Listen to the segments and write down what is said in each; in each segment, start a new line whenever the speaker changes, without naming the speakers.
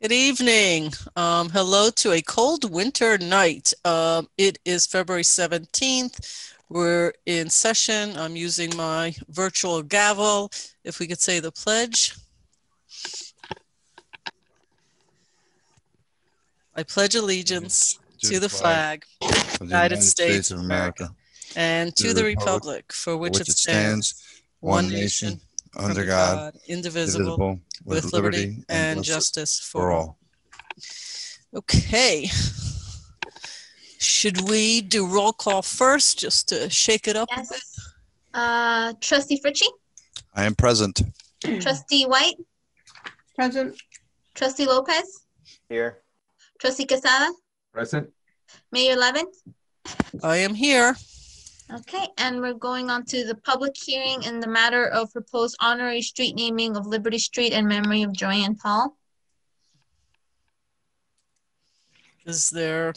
Good evening. Hello to a cold winter night. It is February 17th. We're in session. I'm using my virtual gavel. If we could say the pledge. I pledge allegiance to the flag of the United States of America and to the republic for which it stands, one nation, under God, indivisible, with liberty and justice for all. Okay. Should we do roll call first just to shake it up a bit?
Yes. Trustee Fritchie?
I am present.
Trustee White?
Present.
Trustee Lopez?
Here.
Trustee Casada?
Present.
Mayor Levin?
I am here.
Okay, and we're going on to the public hearing in the matter of proposed honorary street naming of Liberty Street in memory of Joanne Paul.
Is there,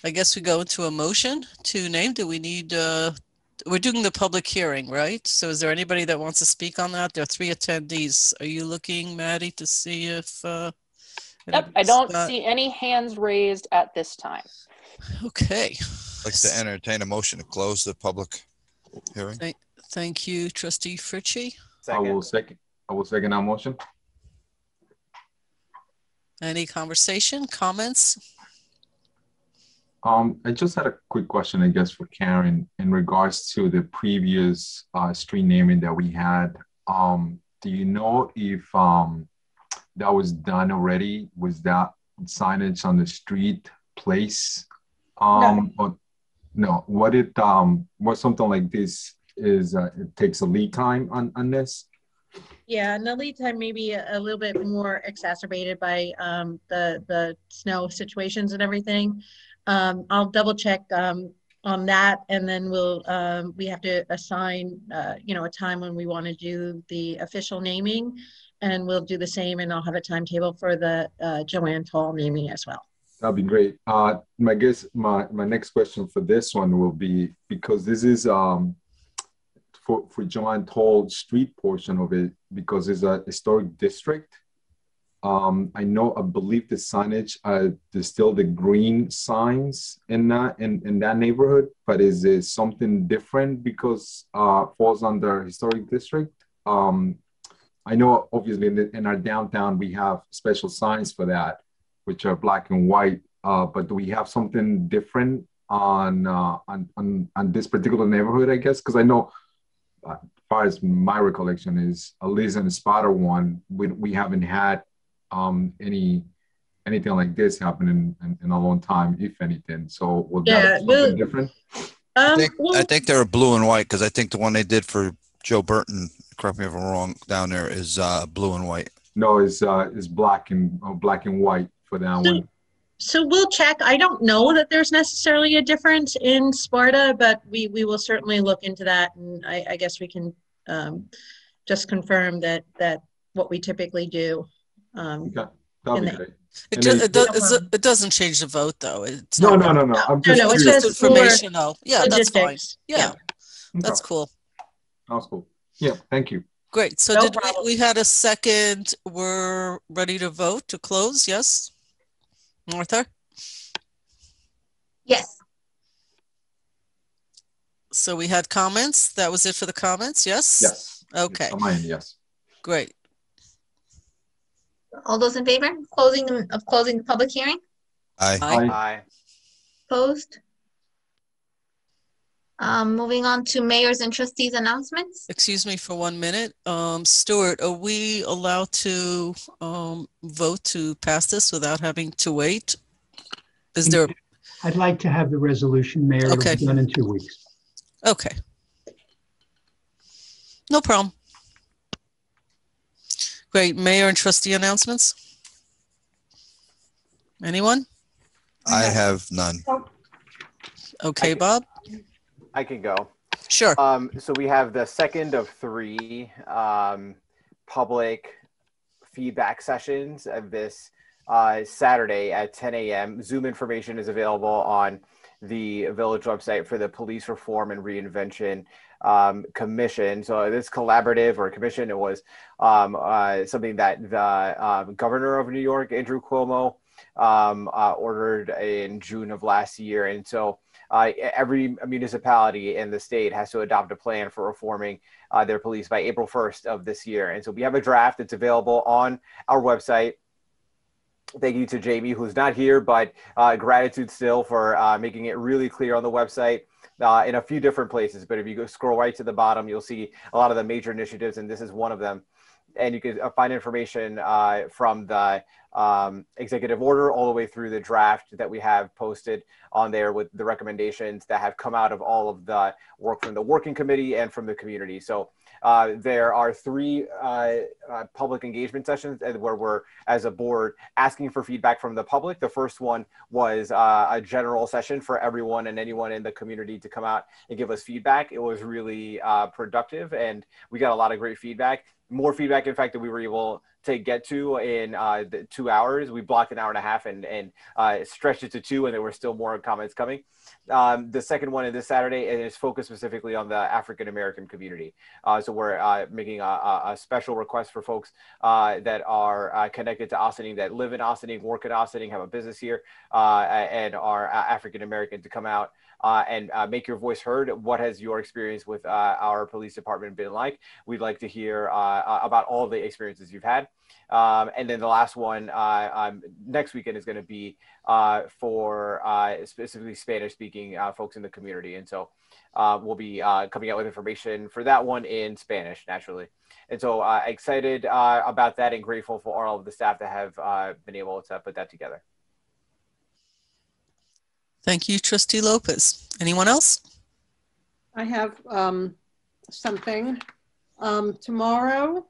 I guess we go into a motion to name. Do we need, we're doing the public hearing, right? So is there anybody that wants to speak on that? There are 3 attendees. Are you looking, Maddie, to see if...
Yep, I don't see any hands raised at this time.
Okay.
I'd like to entertain a motion to close the public hearing.
Thank you, Trustee Fritchie.
I will second that motion.
Any conversation, comments?
I just had a quick question, I guess, for Karen in regards to the previous street naming that we had. Do you know if that was done already? Was that signage on the street place?
No.
Or, no. What it what something like this is? It takes a lead time on this.
Yeah, and the lead time may be a little bit more exacerbated by the snow situations and everything. I'll double check on that, and then we have to assign a time when we want to do the official naming, and we'll do the same, and I'll have a timetable for the Joanne Paul naming as well.
That'd be great. My next question for this one will be, because this is for Joanne Toll street portion of it, because it's a historic district. I believe the signage, there's still the green signs in that neighborhood, but is it something different because falls under historic district? I know obviously in our downtown we have special signs for that, which are black and white. But do we have something different on this particular neighborhood? I guess because I know, as far as my recollection is, at least in the Spotter one, we haven't had anything like this happen in a long time, if anything. So will that be something different?
I think they were blue and white, because I think the one they did for Joe Burton, correct me if I'm wrong, down there is blue and white.
No, it's black and white for that one.
So we'll check. I don't know that there's necessarily a difference in Sparta, but we will certainly look into that, and I guess we can just confirm that what we typically do.
Okay, that'll be great.
It doesn't change the vote, though. It's
no.
I'm just
it's
just informational. Yeah, that's fine. Yeah,
Okay.
that's cool.
That's cool. Yeah, thank you.
Great. So
No
we had a second. We're ready to vote to close. Yes, Martha.
Yes.
So we had comments. That was it for the comments. Yes.
Yes.
Okay.
On my end, yes.
Great.
All those in favor of closing the public hearing?
Aye.
Aye.
Opposed? Moving on to mayor's and trustees announcements.
Excuse me for 1 minute. Stuart, are we allowed to vote to pass this without having to wait? Is there?
I'd like to have the resolution, Mayor,
Okay.
done in 2 weeks.
Okay. No problem. Great. Mayor and trustee announcements? Anyone?
I have none.
Okay, Bob?
I can go.
Sure.
So we have the second of 3 public feedback sessions of this Saturday at 10 a.m. Zoom information is available on the village website for the police reform and reinvention commission. So this collaborative or commission, it was something that the governor of New York, Andrew Cuomo, ordered in June of last year. And so every municipality in the state has to adopt a plan for reforming their police by April 1st of this year. And so we have a draft that's available on our website. Thank you to Jamie, who's not here, but gratitude still for making it really clear on the website in a few different places. But if you go scroll right to the bottom, you'll see a lot of the major initiatives, and this is one of them. And you can find information from the executive order all the way through the draft that we have posted on there with the recommendations that have come out of all of the work from the working committee and from the community. So there are 3 public engagement sessions where we're, as a board, asking for feedback from the public. The first one was a general session for everyone and anyone in the community to come out and give us feedback. It was really productive, and we got a lot of great feedback. More feedback, in fact, that we were able to get to in the 2 hours. We blocked an hour and a half and stretched it to 2, and there were still more comments coming. The second one is this Saturday, and it's focused specifically on the African-American community. So we're making a special request for folks that are connected to Ossining, that live in Ossining, work in Ossining, have a business here, and are African-American to come out and make your voice heard. What has your experience with our police department been like? We'd like to hear about all the experiences you've had. And then the last one next weekend is going to be for specifically Spanish-speaking folks in the community. And so we'll be coming out with information for that one in Spanish, naturally. And so excited about that and grateful for all of the staff that have been able to put that together.
Thank you, Trustee Lopez. Anyone else?
I have something. Tomorrow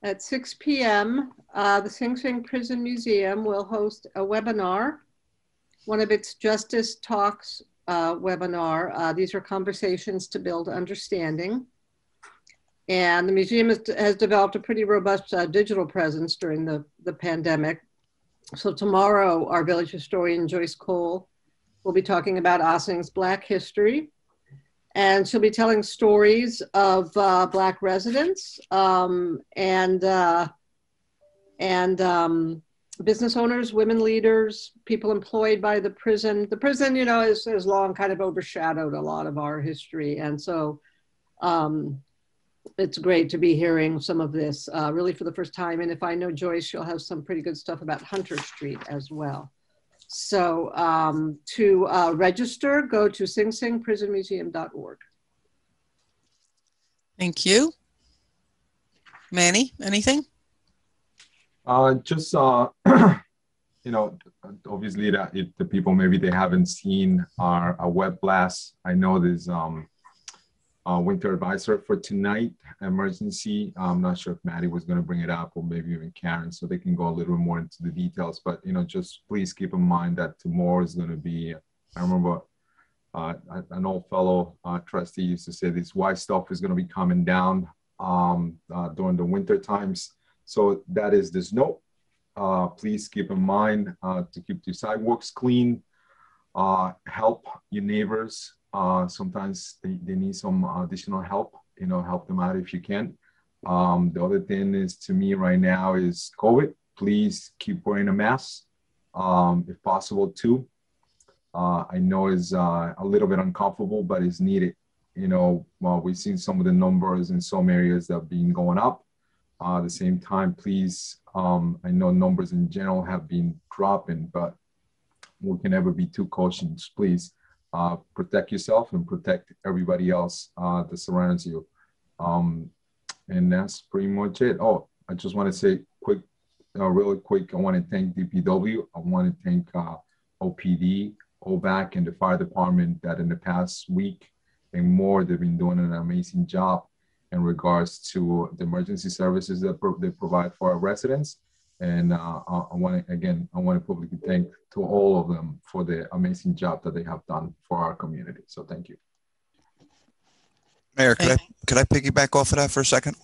at 6 p.m., the Sing Sing Prison Museum will host a webinar, one of its Justice Talks webinar. These are conversations to build understanding. And the museum has developed a pretty robust digital presence during the pandemic. So tomorrow, our village historian, Joyce Cole, will be talking about Ossining's Black history. And she'll be telling stories of Black residents and business owners, women leaders, people employed by the prison. The prison, you know, has long kind of overshadowed a lot of our history. And so it's great to be hearing some of this really for the first time. And if I know Joyce, she'll have some pretty good stuff about Hunter Street as well. So to register, go to singsingprisonmuseum.org.
Thank you. Manny, anything?
Just, you know, obviously that if the people, maybe they haven't seen our web blast, I know there's winter advisor for tonight, emergency. I'm not sure if Maddie was going to bring it up or maybe even Karen, so they can go a little more into the details. But, you know, just please keep in mind that tomorrow is going to be, I remember an old fellow trustee used to say this white stuff is going to be coming down during the winter times. So that is this note. Please keep in mind to keep your sidewalks clean, help your neighbors. Sometimes they need some additional help, you know, help them out if you can. The other thing is, to me right now, is COVID. Please keep wearing a mask if possible too. I know it's a little bit uncomfortable, but it's needed. You know, we've seen some of the numbers in some areas that have been going up. At the same time, please, I know numbers in general have been dropping, but we can never be too cautious. Please protect yourself and protect everybody else that surrounds you. And that's pretty much it. Oh, I just want to say quick, really quick, I want to thank DPW. I want to thank OPD, OVAC, and the fire department that in the past week and more, they've been doing an amazing job in regards to the emergency services that they provide for our residents. And I want to publicly thank to all of them for the amazing job that they have done for our community. So thank you.
Mayor, could I piggyback off of that for a second?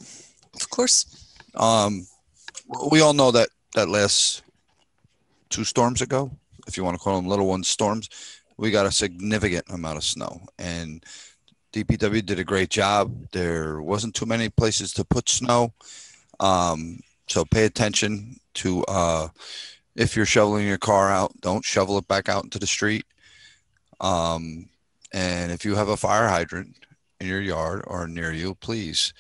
Of course.
We all know that last 2 storms ago, if you want to call them little ones storms, we got a significant amount of snow. And DPW did a great job. There wasn't too many places to put snow. So pay attention to, if you're shoveling your car out, don't shovel it back out into the street. And if you have a fire hydrant in your yard or near you, please,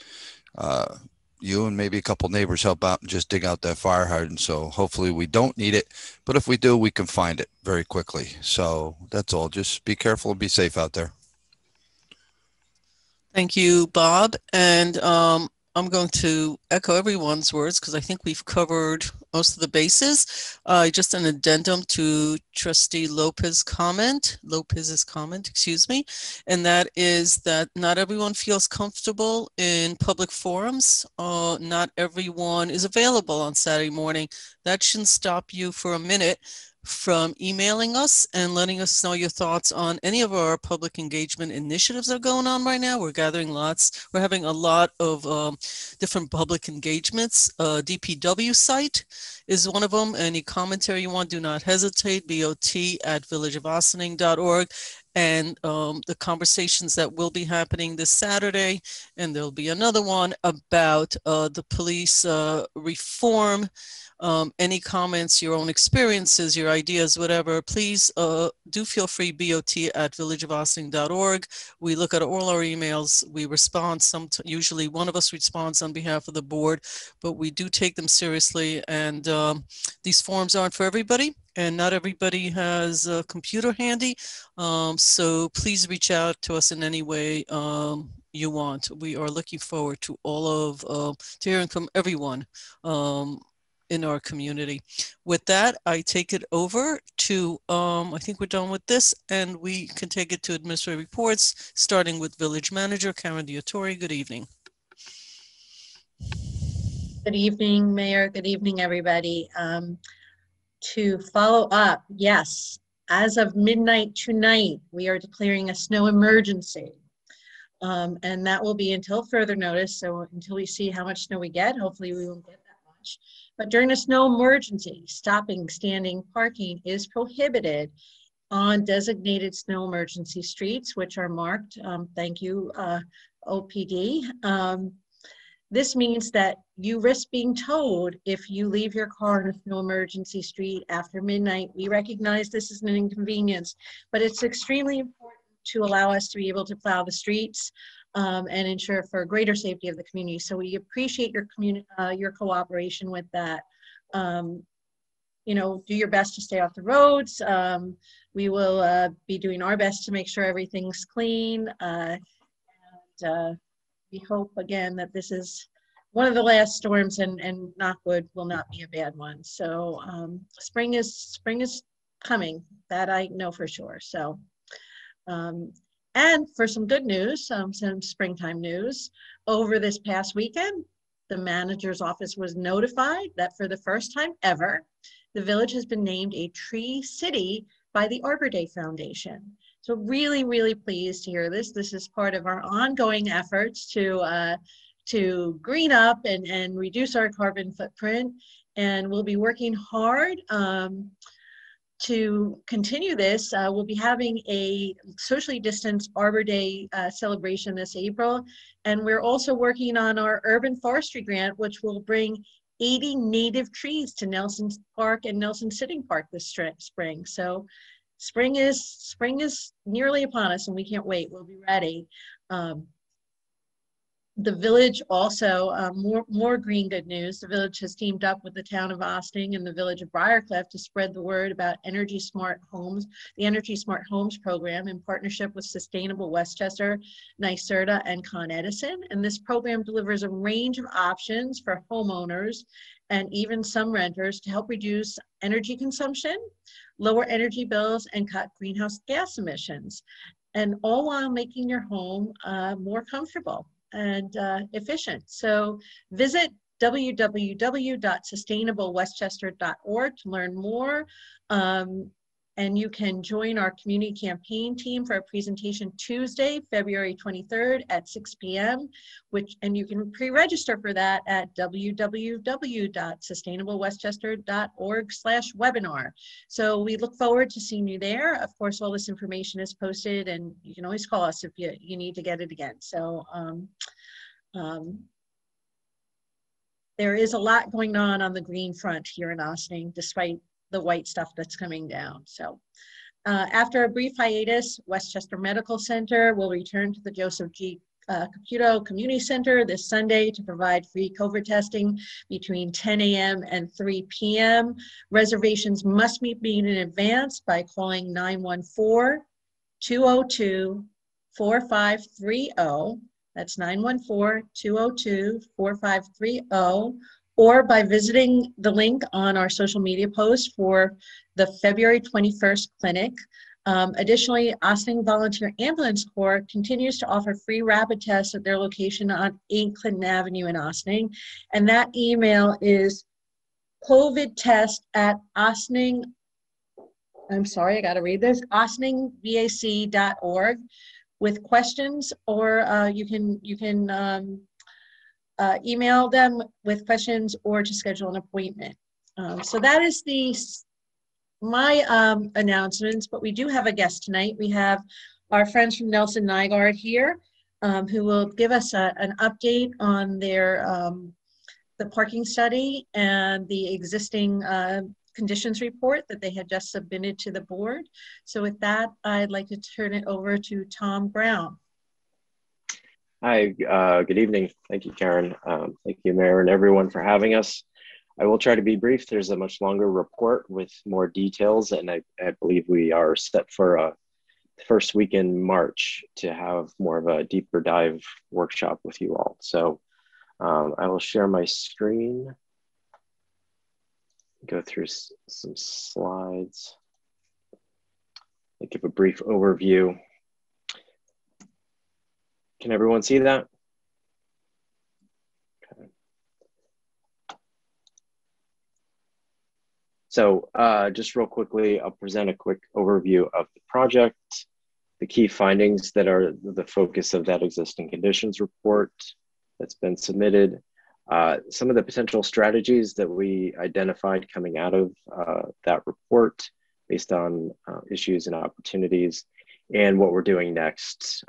you and maybe a couple neighbors help out and just dig out that fire hydrant. So hopefully we don't need it, but if we do, we can find it very quickly. So that's all. Just be careful and be safe out there.
Thank you, Bob. And I'm going to echo everyone's words because I think we've covered most of the bases. Just an addendum to Trustee Lopez's comment, excuse me, and that is that not everyone feels comfortable in public forums. Not everyone is available on Saturday morning. That shouldn't stop you for a minute from emailing us and letting us know your thoughts on any of our public engagement initiatives that are going on right now. We're gathering lots. We're having a lot of different public engagements. DPW site is one of them. Any commentary you want, do not hesitate. bot@villageofossining.org. And the conversations that will be happening this Saturday, and there'll be another one about the police reform. Any comments, your own experiences, your ideas, whatever, please do feel free, bot@villageofossining.org. We look at all our emails, we respond, usually one of us responds on behalf of the board, but we do take them seriously, and these forums aren't for everybody, and not everybody has a computer handy, so please reach out to us in any way you want. We are looking forward to all of, to hearing from everyone in our community. With that, I take it over to, I think we're done with this, and we can take it to administrative reports, starting with Village Manager Karen Diatori. Good evening.
Good evening, Mayor. Good evening, everybody. To follow up, yes, as of midnight tonight, we are declaring a snow emergency. And that will be until further notice. So until we see how much snow we get, hopefully we won't get that much. But during a snow emergency, stopping, standing, parking is prohibited on designated snow emergency streets, which are marked. Thank you, OPD. This means that you risk being towed if you leave your car in a snow emergency street after midnight. We recognize this is an inconvenience, but it's extremely important to allow us to be able to plow the streets and ensure for greater safety of the community. So we appreciate your cooperation with that. You know, do your best to stay off the roads. We will be doing our best to make sure everything's clean. We hope again that this is one of the last storms, and knock wood, will not be a bad one. So spring is coming. That I know for sure. So. And for some good news, some springtime news, over this past weekend, the manager's office was notified that for the first time ever, the village has been named a tree city by the Arbor Day Foundation. So really, really pleased to hear this. This is part of our ongoing efforts to green up and reduce our carbon footprint. And we'll be working hard to continue this. We'll be having a socially distanced Arbor Day celebration this April. And we're also working on our urban forestry grant, which will bring 80 native trees to Nelson Park and Nelson Sitting Park this spring. So spring is nearly upon us, and we can't wait. We'll be ready. The village also, more green good news, the village has teamed up with the town of Ossining and the village of Briarcliff to spread the word about Energy Smart Homes, the Energy Smart Homes program in partnership with Sustainable Westchester, NYSERDA, and Con Edison. And this program delivers a range of options for homeowners and even some renters to help reduce energy consumption, lower energy bills, and cut greenhouse gas emissions, and all while making your home more comfortable and efficient. So visit www.sustainablewestchester.org to learn more. And you can join our community campaign team for a presentation Tuesday, February 23rd at 6 p.m., and you can pre-register for that at www.sustainablewestchester.org/webinar. So we look forward to seeing you there. Of course, all this information is posted, and you can always call us if you need to get it again. So there is a lot going on the green front here in Ossining, despite the white stuff that's coming down. So after a brief hiatus, Westchester Medical Center will return to the Joseph G. Caputo Community Center this Sunday to provide free COVID testing between 10 a.m. and 3 p.m. Reservations must be made in advance by calling 914-202-4530. That's 914-202-4530. Or by visiting the link on our social media post for the February 21st clinic. Additionally, Ossining Volunteer Ambulance Corps continues to offer free rapid tests at their location on 8 Clinton Avenue in Ossining. And that email is covidtest@Ossining, I'm sorry, I got to read this, OssiningVAC.org with questions, or you can email them with questions or to schedule an appointment. So that is my announcements, but we do have a guest tonight. We have our friends from Nelson Nygaard here, who will give us an update on their the parking study and the existing conditions report that they had just submitted to the board. So with that, I'd like to turn it over to Tom Brown.
Hi, good evening. Thank you, Karen. Thank you, Mayor, and everyone for having us. I will try to be brief. There's a much longer report with more details, and I believe we are set for a first week in March to have more of a deeper dive workshop with you all. So I will share my screen, go through some slides, and give a brief overview. Can everyone see that? Okay. So just real quickly, I'll present a quick overview of the project, the key findings that are the focus of that existing conditions report that's been submitted, some of the potential strategies that we identified coming out of that report based on issues and opportunities, and what we're doing next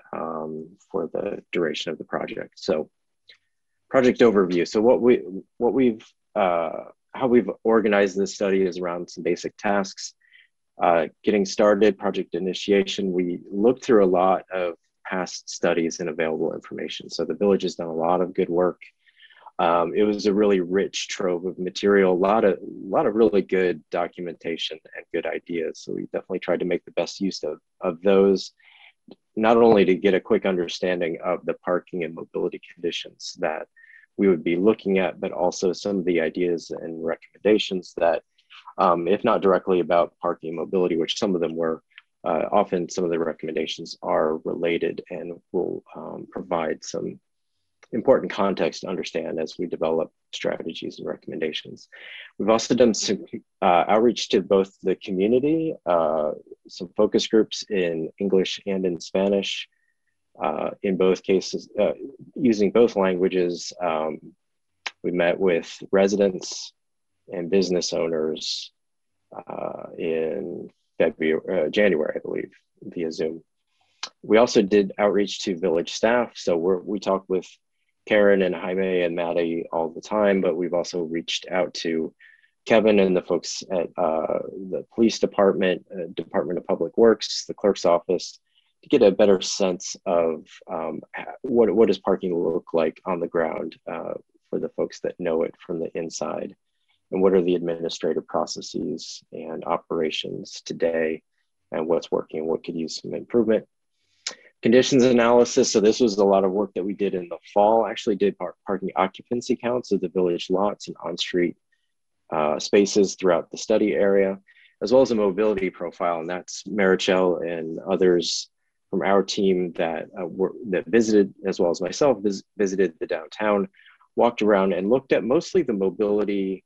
for the duration of the project. So project overview. So how we've organized this study is around some basic tasks. Getting started, project initiation, we looked through a lot of past studies and available information. So the village has done a lot of good work. It was a really rich trove of material, a lot of really good documentation and good ideas. So we definitely tried to make the best use of those, not only to get a quick understanding of the parking and mobility conditions that we would be looking at, but also some of the ideas and recommendations that, if not directly about parking and mobility, which some of them were, often some of the recommendations are related and will provide some important context to understand as we develop strategies and recommendations. We've also done some outreach to both the community, some focus groups in English and in Spanish. In both cases, using both languages. We met with residents and business owners in January, I believe, via Zoom. We also did outreach to village staff. So we talk with Karen and Jaime and Maddie all the time, but we've also reached out to Kevin and the folks at the police department, Department of Public Works, the clerk's office, to get a better sense of what does parking look like on the ground for the folks that know it from the inside, and what are the administrative processes and operations today, and what's working and what could use some improvement. Conditions analysis. So this was a lot of work that we did in the fall. Actually did parking occupancy counts of the village lots and on-street spaces throughout the study area, as well as a mobility profile. And that's Marichelle and others from our team that visited, as well as myself, visited the downtown, walked around and looked at mostly the mobility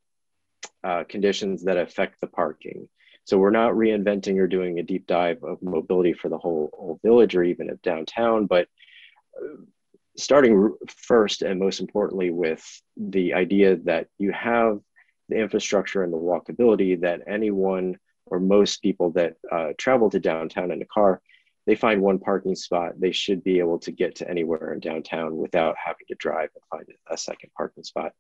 conditions that affect the parking. So we're not reinventing or doing a deep dive of mobility for the whole village or even of downtown, but starting first and most importantly with the idea that you have the infrastructure and the walkability that anyone or most people that travel to downtown in a car, they find one parking spot, they should be able to get to anywhere in downtown without having to drive and find a second parking spot.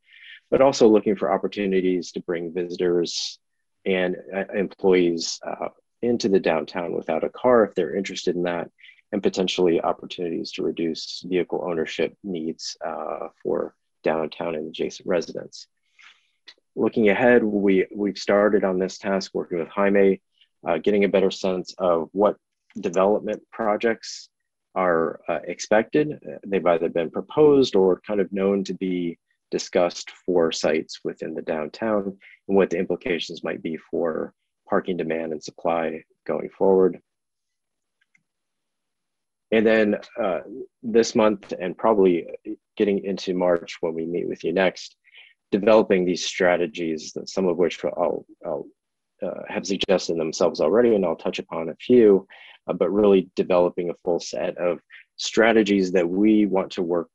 But also looking for opportunities to bring visitors and employees into the downtown without a car if they're interested in that, and potentially opportunities to reduce vehicle ownership needs for downtown and adjacent residents. Looking ahead, we've started on this task working with Jaime, getting a better sense of what development projects are expected. They've either been proposed or kind of known to be discussed for sites within the downtown and what the implications might be for parking demand and supply going forward. And then this month and probably getting into March when we meet with you next, developing these strategies, some of which I'll have suggested themselves already, and I'll touch upon a few, but really developing a full set of strategies that we want to work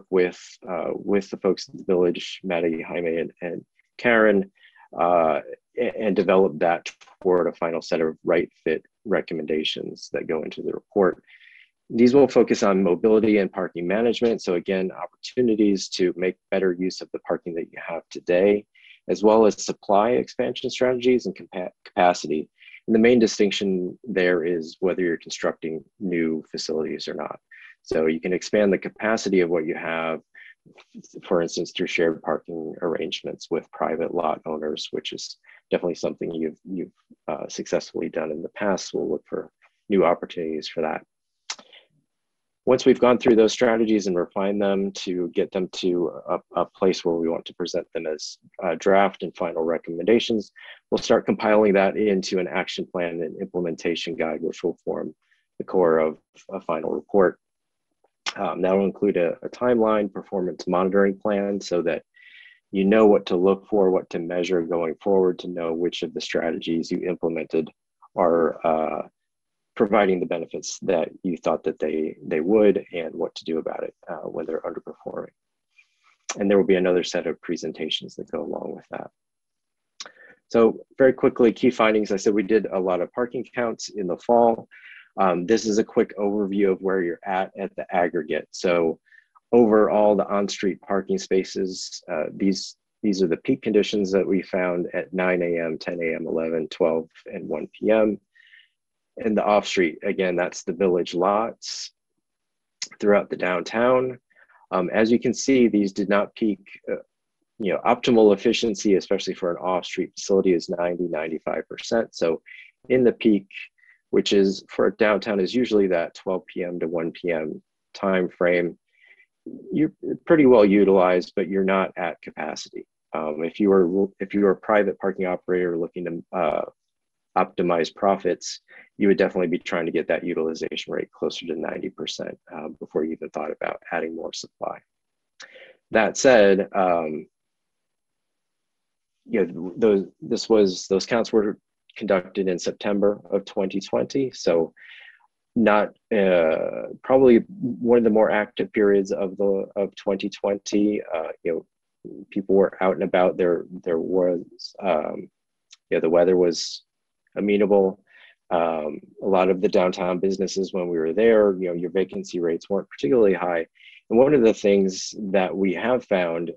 with the folks in the village, Maddie, Jaime, and Karen, and develop that toward a final set of right fit recommendations that go into the report. These will focus on mobility and parking management. So again, opportunities to make better use of the parking that you have today, as well as supply expansion strategies and capacity. And the main distinction there is whether you're constructing new facilities or not. So you can expand the capacity of what you have, for instance, through shared parking arrangements with private lot owners, which is definitely something you've successfully done in the past. We'll look for new opportunities for that. Once we've gone through those strategies and refined them to get them to a place where we want to present them as draft and final recommendations, we'll start compiling that into an action plan and implementation guide, which will form the core of a final report. That will include a timeline, performance monitoring plan, so that you know what to look for, what to measure going forward, to know which of the strategies you implemented are providing the benefits that you thought that they would, and what to do about it when they're underperforming. And there will be another set of presentations that go along with that. So very quickly, key findings. I said we did a lot of parking counts in the fall. This is a quick overview of where you're at the aggregate. So overall, the on-street parking spaces, these are the peak conditions that we found at 9 a.m., 10 a.m., 11, 12, and 1 p.m. And the off-street, again, that's the village lots throughout the downtown. As you can see, these did not peak. Optimal efficiency, especially for an off-street facility, is 90–95%. So in the peak, which is for downtown, is usually that 12 p.m. to 1 p.m. time frame, you're pretty well utilized, but you're not at capacity. If you are a private parking operator looking to optimize profits, you would definitely be trying to get that utilization rate closer to 90% before you even thought about adding more supply. That said, those counts were conducted in September of 2020, so not probably one of the more active periods of 2020. People were out and about. There was the weather was amenable. A lot of the downtown businesses, when we were there, your vacancy rates weren't particularly high. And one of the things that we have found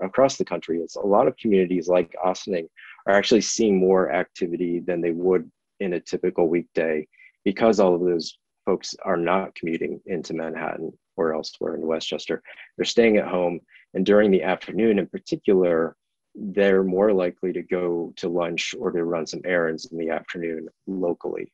across the country is a lot of communities like Ossining are actually seeing more activity than they would in a typical weekday, because all of those folks are not commuting into Manhattan or elsewhere in Westchester. They're staying at home, and during the afternoon in particular, they're more likely to go to lunch or to run some errands in the afternoon locally.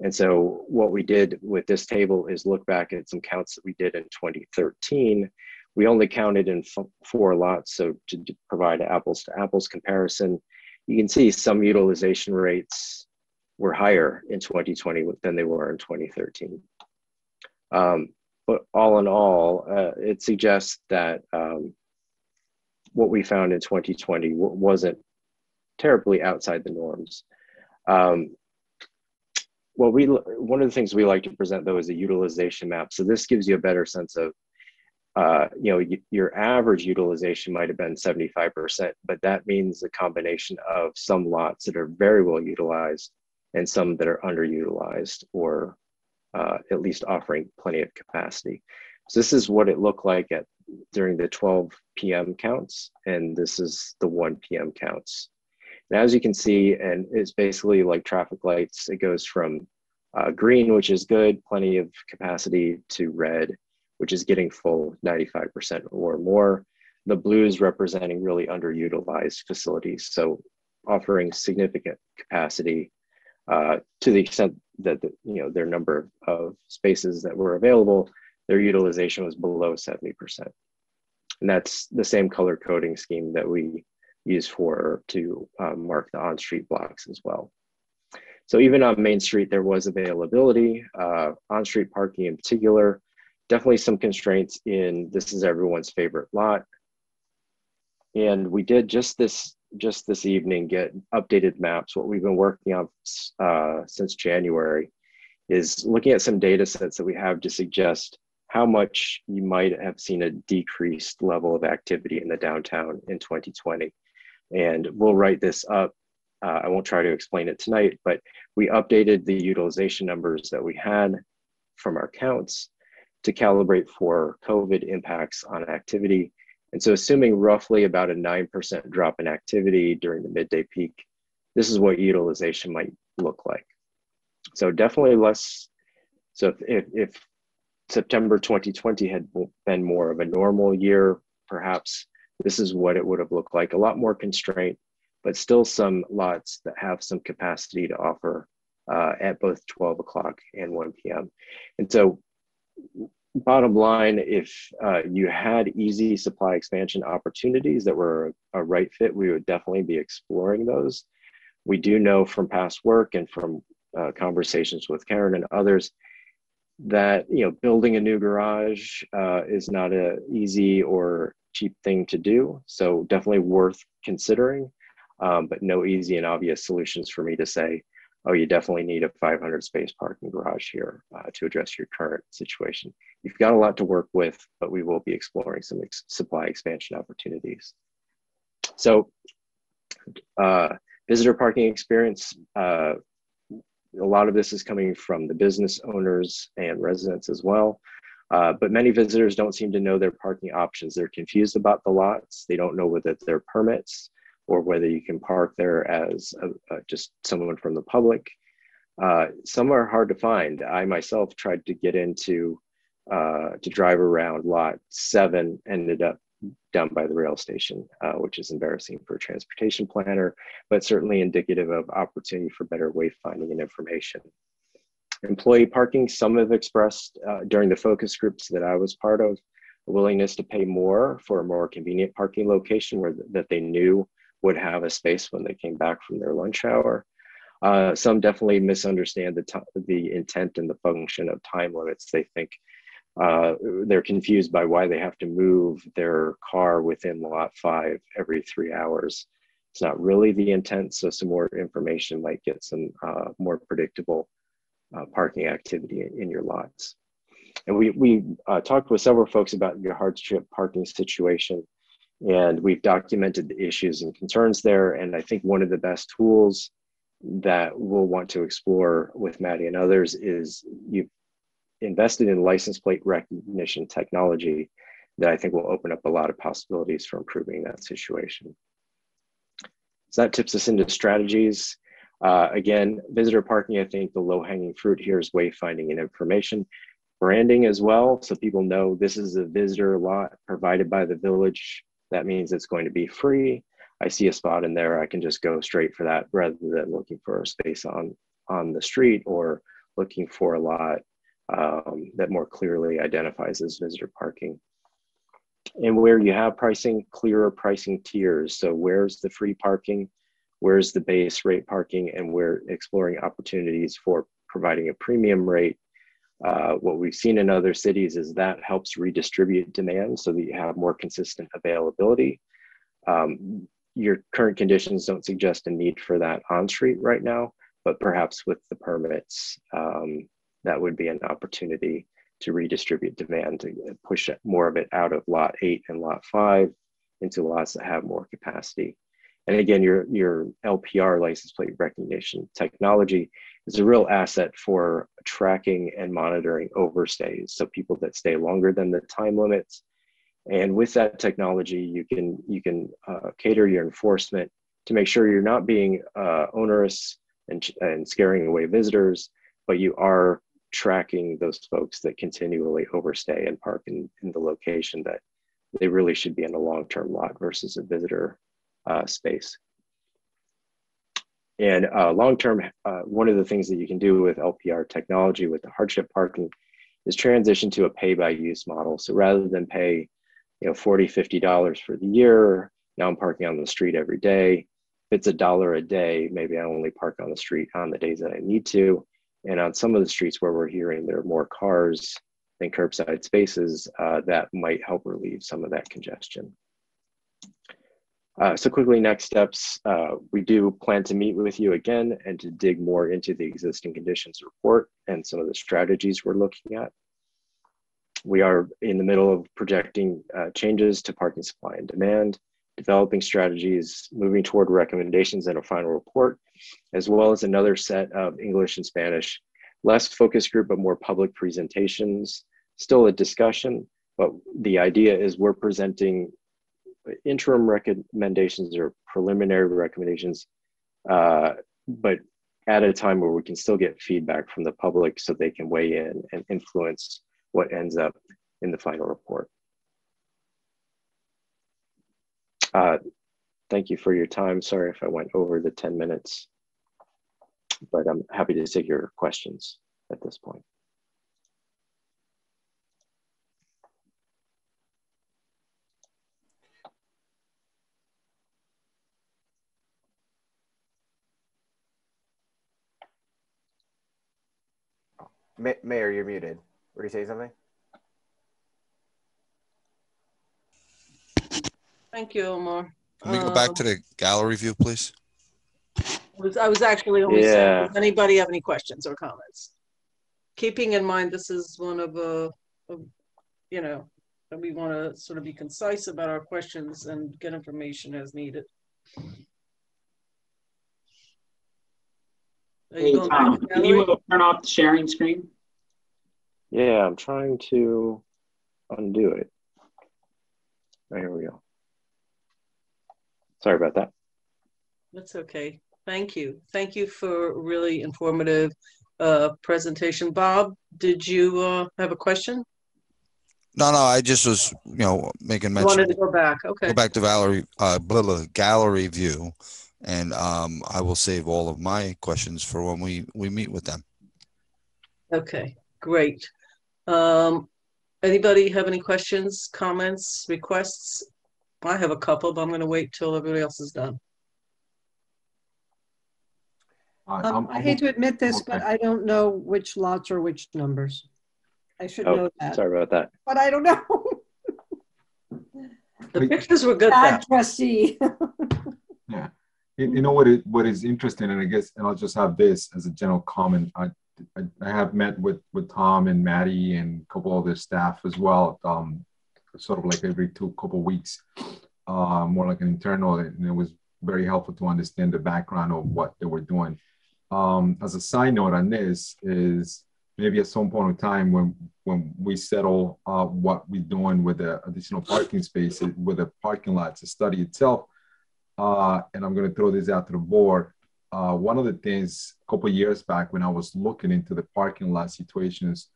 And so what we did with this table is look back at some counts that we did in 2013. We only counted in 4 lots, so to provide an apples to apples comparison, you can see some utilization rates were higher in 2020 than they were in 2013. But all in all, it suggests that what we found in 2020 wasn't terribly outside the norms. One of the things we like to present though is a utilization map. So this gives you a better sense of, your average utilization might have been 75%, but that means a combination of some lots that are very well utilized and some that are underutilized, or at least offering plenty of capacity. So this is what it looked like during the 12 p.m. counts, and this is the 1 p.m. counts. And as you can see, and it's basically like traffic lights, it goes from green, which is good, plenty of capacity, to red, which is getting full 95% or more. The blues representing really underutilized facilities, so offering significant capacity to the extent that their number of spaces that were available, their utilization was below 70%. And that's the same color coding scheme that we use to mark the on-street blocks as well. So even on Main Street, there was availability, on-street parking in particular. Definitely some constraints in this is everyone's favorite lot. And we did just this evening get updated maps. What we've been working on since January is looking at some data sets that we have to suggest how much you might have seen a decreased level of activity in the downtown in 2020. And we'll write this up. I won't try to explain it tonight, but we updated the utilization numbers that we had from our counts to calibrate for COVID impacts on activity. And so assuming roughly about a 9% drop in activity during the midday peak, this is what utilization might look like. So definitely less. So if September 2020 had been more of a normal year, perhaps this is what it would have looked like. A lot more constraint, but still some lots that have some capacity to offer at both 12 o'clock and 1 p.m. And so bottom line, if you had easy supply expansion opportunities that were a right fit, we would definitely be exploring those. We do know from past work and from conversations with Karen and others that building a new garage is not an easy or cheap thing to do. So definitely worth considering, but no easy and obvious solutions for me to say, oh, you definitely need a 500 space parking garage here to address your current situation. You've got a lot to work with, but we will be exploring some supply expansion opportunities. So visitor parking experience, a lot of this is coming from the business owners and residents as well. But many visitors don't seem to know their parking options. They're confused about the lots. They don't know whether they're permits or whether you can park there as just someone from the public. Some are hard to find. I myself tried to get into, to drive around lot 7, ended up down by the rail station, which is embarrassing for a transportation planner, but certainly indicative of opportunity for better wayfinding and information. Employee parking, some have expressed during the focus groups that I was part of, a willingness to pay more for a more convenient parking location that they knew would have a space when they came back from their lunch hour. Some definitely misunderstand the intent and the function of time limits. They think they're confused by why they have to move their car within lot 5 every 3 hours. It's not really the intent, so some more information might get some more predictable parking activity in your lots. And we talked with several folks about your hardship parking situation, and we've documented the issues and concerns there. And I think one of the best tools that we'll want to explore with Maddie and others is you've invested in license plate recognition technology that I think will open up a lot of possibilities for improving that situation. So that tips us into strategies. Again, visitor parking, I think the low-hanging fruit here is wayfinding and information. Branding as well, so people know this is a visitor lot provided by the village. That means it's going to be free. I see a spot in there, I can just go straight for that rather than looking for a space on the street or looking for a lot that more clearly identifies as visitor parking. And where you have pricing, clearer pricing tiers. So where's the free parking? Where's the base rate parking? And we're exploring opportunities for providing a premium rate. What we've seen in other cities is that helps redistribute demand so that you have more consistent availability. Your current conditions don't suggest a need for that on street right now, but perhaps with the permits, that would be an opportunity to redistribute demand, to push more of it out of lot 8 and lot 5 into lots that have more capacity. And again, your LPR, license plate recognition technology, is a real asset for tracking and monitoring overstays. So people that stay longer than the time limits. And with that technology, you can cater your enforcement to make sure you're not being onerous and scaring away visitors, but you are tracking those folks that continually overstay and park in the location that they really should be in a long-term lot versus a visitor space. And long-term, one of the things that you can do with LPR technology with the hardship parking is transition to a pay-by-use model. So rather than pay, $40, $50 for the year, now I'm parking on the street every day. If it's $1 a day, maybe I only park on the street on the days that I need to. And on some of the streets where we're hearing there are more cars than curbside spaces, that might help relieve some of that congestion. So quickly, next steps, we do plan to meet with you again and to dig more into the existing conditions report and some of the strategies we're looking at. We are in the middle of projecting changes to parking supply and demand, developing strategies, moving toward recommendations in a final report, as well as another set of English and Spanish, less focus group, but more public presentations, still a discussion, but the idea is we're presenting interim recommendations or preliminary recommendations, but at a time where we can still get feedback from the public so they can weigh in and influence what ends up in the final report. Thank you for your time. Sorry if I went over the 10 minutes, but I'm happy to take your questions at this point.
Mayor, you're muted. Were you saying something?
Thank you, Omar.
Can we go back to the gallery view, please?
I was actually only saying, does anybody have any questions or comments? Keeping in mind, this is one of that we want to sort of be concise about our questions and get information as needed.
Hey, Tom, can you turn off the sharing screen?
Yeah, I'm trying to undo it. Oh, here we go. Sorry about that.
That's okay. Thank you. Thank you for a really informative presentation. Bob, did you have a question?
No, I just was, making mention.
You wanted to go back. Okay.
Go back to gallery view, and I will save all of my questions for when we meet with them.
Okay, great. Anybody have any questions, comments, requests? I have a couple, but I'm going to wait till everybody else is done. I hate to admit this, but I don't know which lots or which numbers. I should know that.
Sorry about that.
But I don't know. The pictures were good. Trustee.
Yeah. You know what is interesting, and I guess, and I'll just have this as a general comment. I have met with Tom and Maddie and a couple of their staff as well, sort of like every couple weeks, more like an internal, and it was very helpful to understand the background of what they were doing. As a side note on this is maybe at some point in time when we settle what we're doing with the additional parking spaces, with the parking lots, the study itself, and I'm going to throw this out to the board. One of the things a couple of years back when I was looking into the parking lot situations,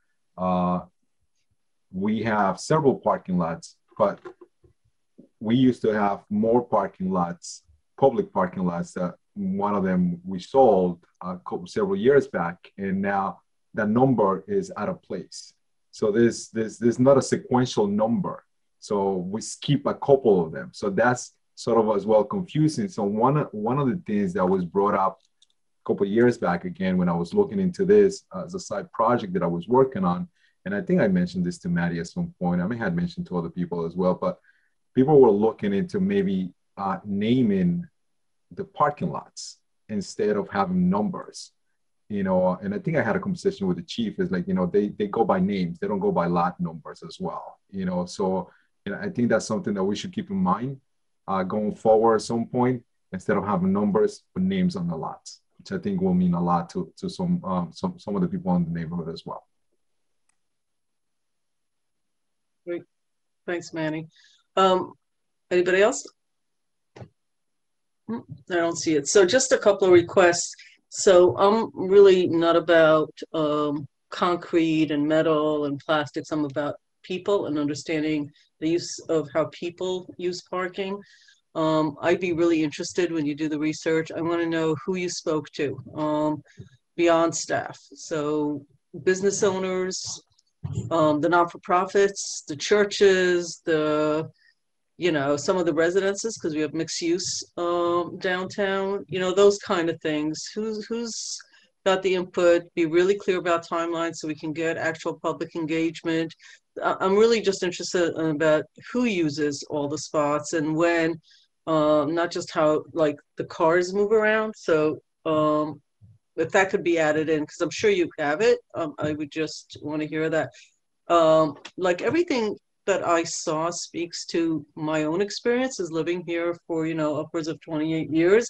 we have several parking lots, but we used to have more parking lots, public parking lots. That one of them we sold several years back, and now that number is out of place. So there's not a sequential number. So we skip a couple of them. So that's sort of as well confusing. So one of the things that was brought up a couple of years back, again, when I was looking into this as a side project that I was working on, and I think I mentioned this to Maddie at some point. I may have mentioned to other people as well, but people were looking into maybe naming the parking lots instead of having numbers. you know, and I think I had a conversation with the chief, is like, you know, they go by names, they don't go by lot numbers as well, you know. So, you know, I think that's something that we should keep in mind going forward at some point, instead of having numbers, put names on the lots, which I think will mean a lot to some of the people in the neighborhood as well.
Great. Thanks, Manny. Anybody else? I don't see it. So just a couple of requests. So I'm really not about concrete and metal and plastics. I'm about people and understanding the use of how people use parking. I'd be really interested when you do the research. I want to know who you spoke to beyond staff. So business owners, the not-for-profits, the churches, the, you know, some of the residences, because we have mixed use downtown, you know, those kind of things. Who's got the input? Be really clear about timelines so we can get actual public engagement. I'm really just interested in about who uses all the spots and when, not just how like the cars move around. So if that could be added in, because I'm sure you have it, I would just want to hear that. Like everything that I saw speaks to my own experiences living here for, you know, upwards of 28 years.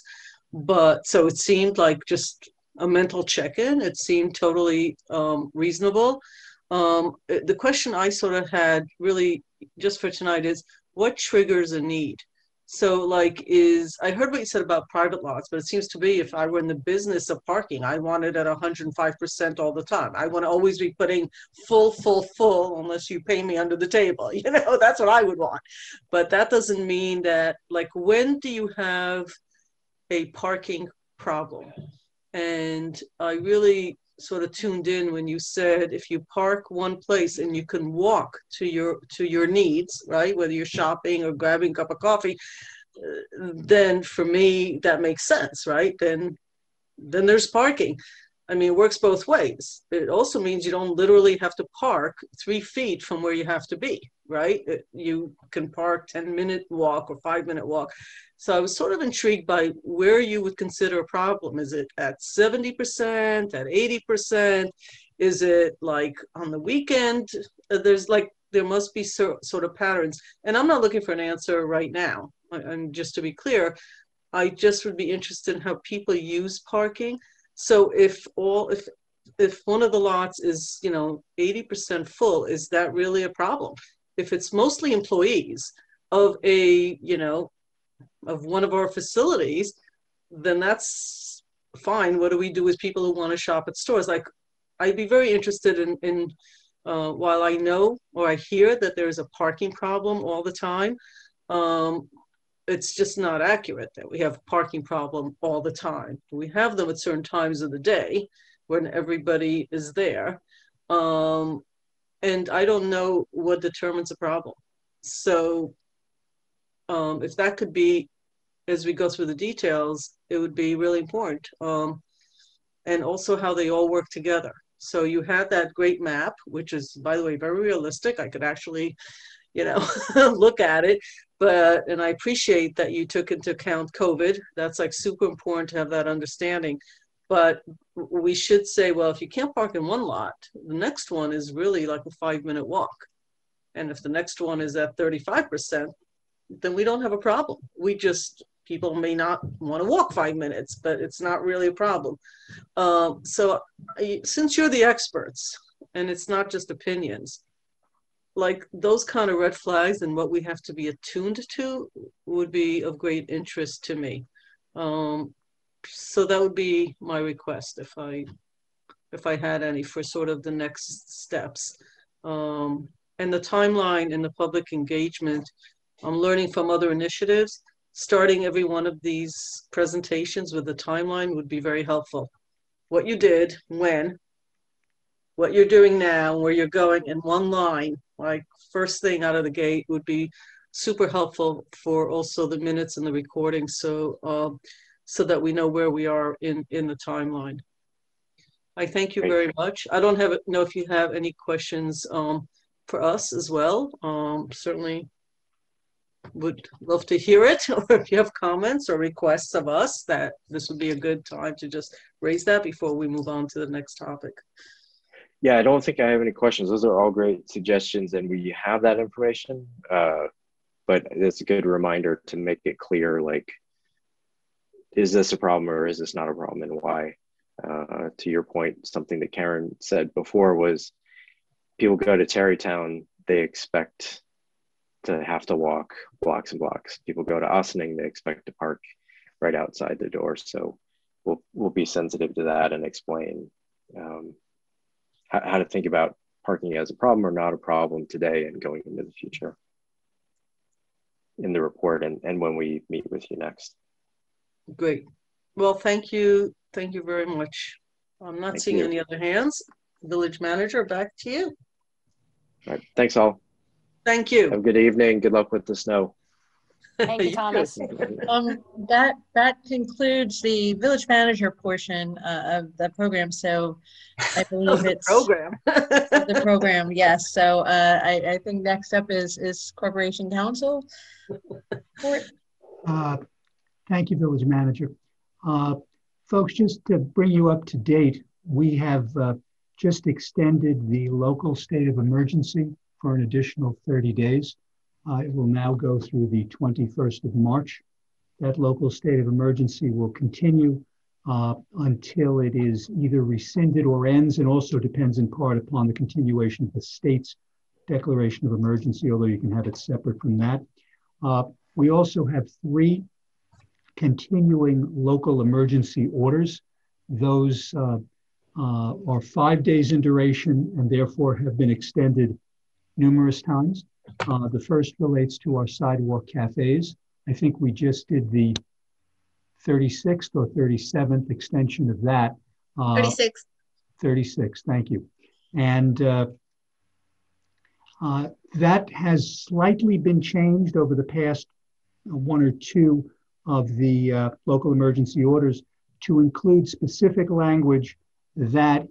But so it seemed like just a mental check-in. It seemed totally reasonable. The question I sort of had really just for tonight is, what triggers a need? So like I heard what you said about private lots, but it seems to be if I were in the business of parking, I want it at 105% all the time. I want to always be putting full unless you pay me under the table. You know, that's what I would want. But that doesn't mean that, like, when do you have a parking problem? And I really sort of tuned in when you said if you park one place and you can walk to your needs, right, whether you're shopping or grabbing a cup of coffee, then for me that makes sense, right? Then there's parking. I mean, it works both ways. It also means you don't literally have to park 3 feet from where you have to be, right? You can park 10-minute walk or 5-minute walk. So I was sort of intrigued by where you would consider a problem. Is it at 70%, at 80%? Is it like on the weekend? There must be sort of patterns. And I'm not looking for an answer right now. And just to be clear, I just would be interested in how people use parking. So if one of the lots is, you know, 80% full, is that really a problem? If it's mostly employees of of one of our facilities, then that's fine. What do we do with people who want to shop at stores? Like, I'd be very interested in while I know or I hear that there's a parking problem all the time, it's just not accurate that we have a parking problem all the time. We have them at certain times of the day when everybody is there. And I don't know what determines a problem. So if that could be, as we go through the details, it would be really important. And also how they all work together. So you had that great map, which is, by the way, very realistic. I could actually, you know, look at it. And I appreciate that you took into account COVID. That's like super important to have that understanding. But we should say, well, if you can't park in one lot, the next one is really like a 5-minute walk. And if the next one is at 35%, then we don't have a problem. People may not want to walk 5 minutes, but it's not really a problem. So since you're the experts and it's not just opinions, like those kind of red flags and what we have to be attuned to would be of great interest to me. So that would be my request if I had any for sort of the next steps. And the timeline and the public engagement, I'm learning from other initiatives. Starting every one of these presentations with a timeline would be very helpful. What you did, when, what you're doing now, where you're going in one line, like first thing out of the gate would be super helpful for also the minutes and the recording. So that we know where we are in the timeline. I thank you very much. I don't know if you have any questions for us as well. Certainly would love to hear it, or if you have comments or requests of us, that this would be a good time to just raise that before we move on to the next topic.
Yeah, I don't think I have any questions. Those are all great suggestions, and we have that information. But it's a good reminder to make it clear, like, is this a problem or is this not a problem, and why? To your point, something that Karen said before was, people go to Tarrytown, they expect to have to walk blocks and blocks. People go to Ossining, they expect to park right outside the door. So we'll be sensitive to that and explain how to think about parking as a problem or not a problem today and going into the future in the report and when we meet with you next.
Great. Well, thank you. Thank you very much. I'm not seeing any other hands. Village Manager, back to you.
All right. Thanks all.
Thank you.
Have a good evening. Good luck with the snow.
Thank you, Thomas.
That concludes the Village Manager portion of the program. So I believe it's
program.
The program, yes. So I think next up is Corporation Counsel.
Thank you, Village Manager. Folks, just to bring you up to date, we have just extended the local state of emergency for an additional 30 days. It will now go through the 21st of March. That local state of emergency will continue until it is either rescinded or ends, and also depends in part upon the continuation of the state's declaration of emergency, although you can have it separate from that. We also have 3 continuing local emergency orders. Those are 5 days in duration and therefore have been extended numerous times. The first relates to our sidewalk cafes. I think we just did the 36th or 37th extension of that.
36.
36, thank you. And that has slightly been changed over the past 1 or 2 of the local emergency orders to include specific language that,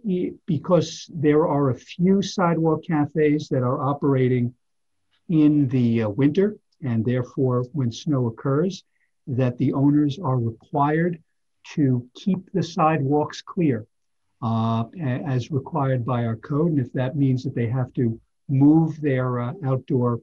because there are a few sidewalk cafes that are operating in the winter, and therefore when snow occurs, that the owners are required to keep the sidewalks clear as required by our code. And if that means that they have to move their outdoor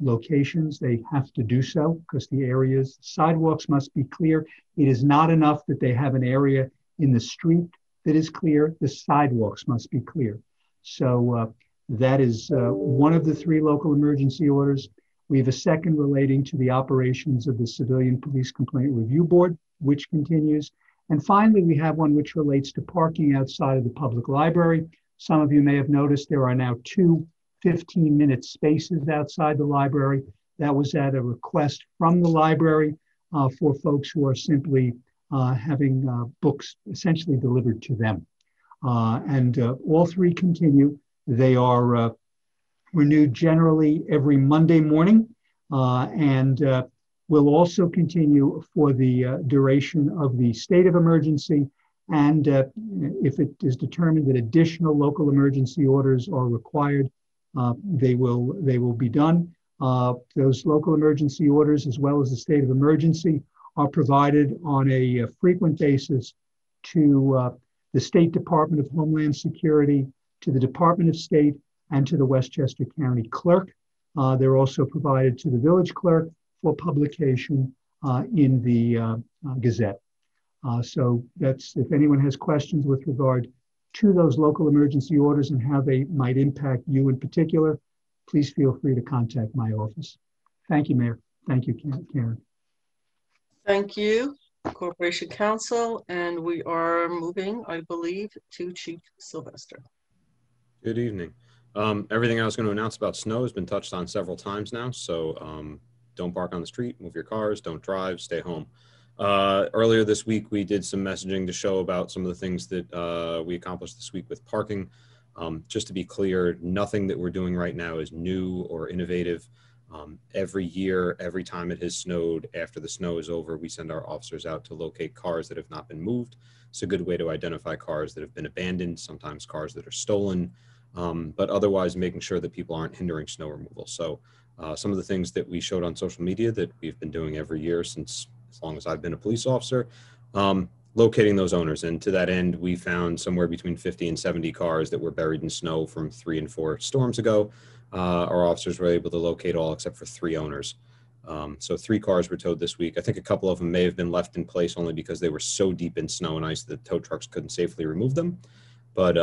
locations, they have to do so, because the sidewalks must be clear. It is not enough that they have an area in the street that is clear, the sidewalks must be clear. So that is one of the 3 local emergency orders. We have a second relating to the operations of the Civilian Police Complaint Review Board, which continues. And finally, we have one which relates to parking outside of the public library. Some of you may have noticed there are now 2 15-minute spaces outside the library. That was at a request from the library for folks who are simply having books essentially delivered to them. And all 3 continue. They are renewed generally every Monday morning, and will also continue for the duration of the state of emergency. And if it is determined that additional local emergency orders are required, they will be done. Those local emergency orders, as well as the state of emergency, are provided on a frequent basis to the State Department of Homeland Security, to the Department of State, and to the Westchester County Clerk. They're also provided to the village clerk for publication in the Gazette. So that's, if anyone has questions with regard to those local emergency orders and how they might impact you in particular, please feel free to contact my office. Thank you, Mayor. Thank you, Karen.
Thank you, Corporation Counsel. And we are moving, I believe, to Chief Sylvester.
Good evening. Everything I was going to announce about snow has been touched on several times now. So don't park on the street, move your cars, don't drive, stay home. Earlier this week, we did some messaging to show about some of the things that we accomplished this week with parking. Just to be clear, nothing that we're doing right now is new or innovative. Every year, every time it has snowed, after the snow is over, we send our officers out to locate cars that have not been moved. It's a good way to identify cars that have been abandoned, sometimes cars that are stolen, but otherwise making sure that people aren't hindering snow removal. So Some of the things that we showed on social media that we've been doing every year since as long as I've been a police officer, locating those owners. And to that end, we found somewhere between 50 and 70 cars that were buried in snow from 3 and 4 storms ago. Our officers were able to locate all except for 3 owners. So 3 cars were towed this week. I think a couple of them may have been left in place only because they were so deep in snow and ice that tow trucks couldn't safely remove them. But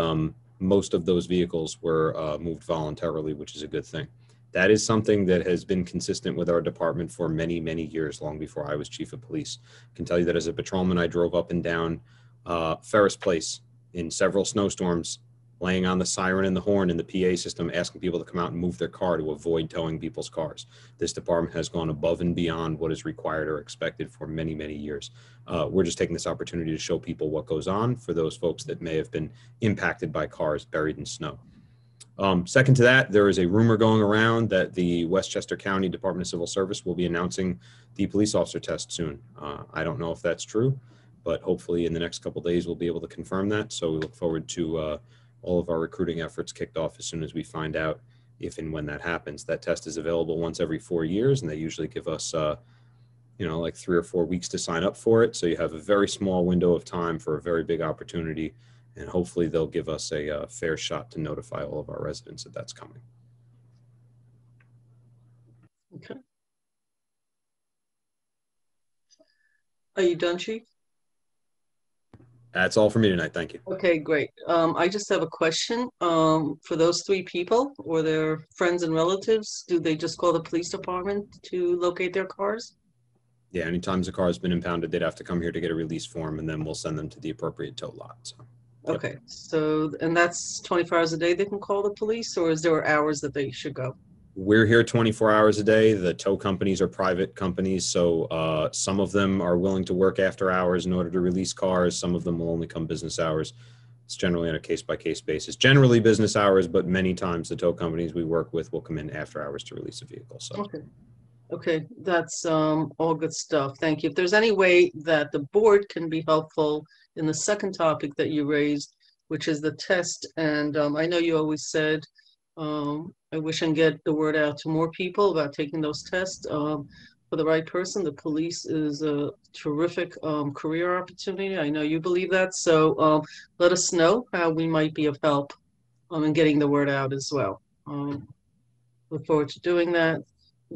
most of those vehicles were moved voluntarily, which is a good thing. That is something that has been consistent with our department for many, many years, long before I was chief of police. I can tell you that as a patrolman, I drove up and down Ferris Place in several snowstorms, laying on the siren and the horn in the PA system, asking people to come out and move their car to avoid towing people's cars. This department has gone above and beyond what is required or expected for many, many years. We're just taking this opportunity to show people what goes on for those folks that may have been impacted by cars buried in snow. Second to that, there is a rumor going around that the Westchester County Department of Civil Service will be announcing the police officer test soon. I don't know if that's true, but hopefully in the next couple of days we'll be able to confirm that. So we look forward to all of our recruiting efforts kicked off as soon as we find out if and when that happens. That test is available once every 4 years, and they usually give us like 3 or 4 weeks to sign up for it. So you have a very small window of time for a very big opportunity. And hopefully they'll give us a fair shot to notify all of our residents that that's coming.
Okay. Are you done, Chief?
That's all for me tonight. Thank you.
Okay, great. I just have a question. For those 3 people or their friends and relatives, do they just call the police department to locate their cars?
Yeah, anytime the car has been impounded, they'd have to come here to get a release form, and then we'll send them to the appropriate tow lot. So.
Okay, so, and that's 24 hours a day they can call the police, or is there hours that they should go?
We're here 24 hours a day. The tow companies are private companies, so some of them are willing to work after hours in order to release cars. Some of them will only come business hours. It's generally on a case-by-case basis. Generally business hours, but many times the tow companies we work with will come in after hours to release a vehicle. So.
Okay, that's all good stuff. Thank you. If there's any way that the board can be helpful in the second topic that you raised, which is the test, and I know you always said, I wish I can get the word out to more people about taking those tests. For the right person, the police is a terrific career opportunity. I know you believe that, so let us know how we might be of help in getting the word out as well. Look forward to doing that.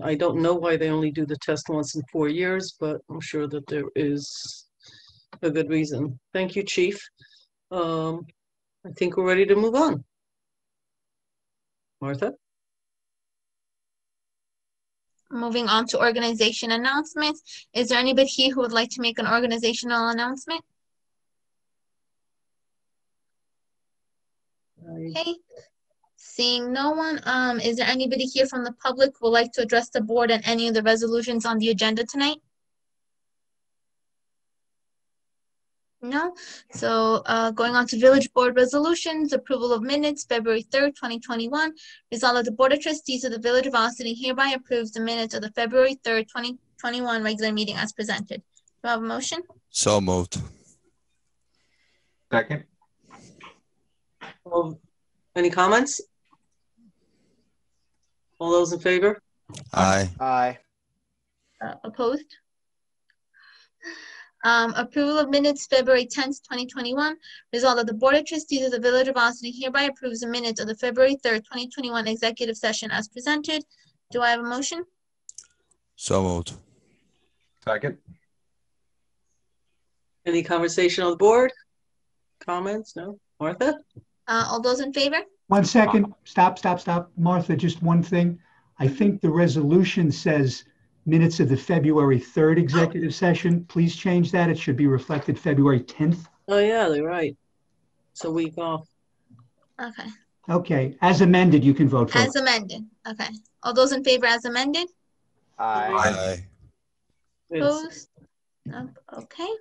I don't know why they only do the test once in 4 years, but I'm sure that there is a good reason. Thank you, Chief. I think we're ready to move on. Martha?
Moving on to organization announcements. Is there anybody here who would like to make an organizational announcement? Okay. Seeing no one, is there anybody here from the public who would like to address the board on any of the resolutions on the agenda tonight? No. So going on to village board resolutions, approval of minutes, February 3rd, 2021. Resolved that the Board of Trustees of the Village of Austin hereby approves the minutes of the February 3rd, 2021 regular meeting as presented. Do I have a motion?
So moved.
Second.
Any comments? All those in favor?
Aye.
Aye.
Opposed? Approval of minutes, February 10th, 2021. Resolved that the Board of Trustees of the Village of Austin hereby approves the minutes of the February 3rd, 2021 executive session as presented. Do I have a motion?
So moved.
Second.
Any conversation on the board? Comments? No? Martha?
All those in favor?
1 second. Stop. Martha, just one thing. I think the resolution says minutes of the February 3rd executive session. Please change that. It should be reflected February 10th.
Oh, yeah, they're right. It's a week off.
Okay.
Okay. As amended, you can vote for
As amended. Okay. All those in favor as amended?
Aye.
Opposed? Nope. Okay.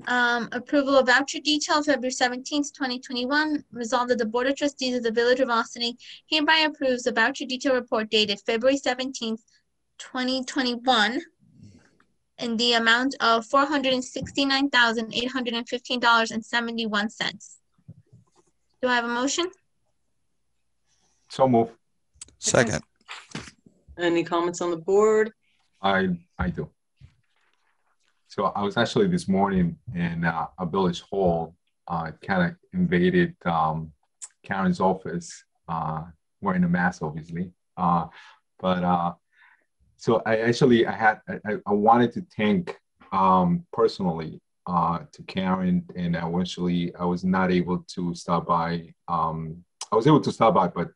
Approval of voucher detail, February 17th, 2021. Resolved that the Board of Trustees of the Village of Austin hereby approves the voucher detail report dated February 17th, 2021 in the amount of $469,815.71. Do I have a motion?
So move.
Second.
Any comments on the board?
I do. So I was actually this morning in a village hall, kind of invaded Karen's office, wearing a mask, obviously. So I wanted to thank personally to Karen, and eventually I was not able to stop by. I was able to stop by, but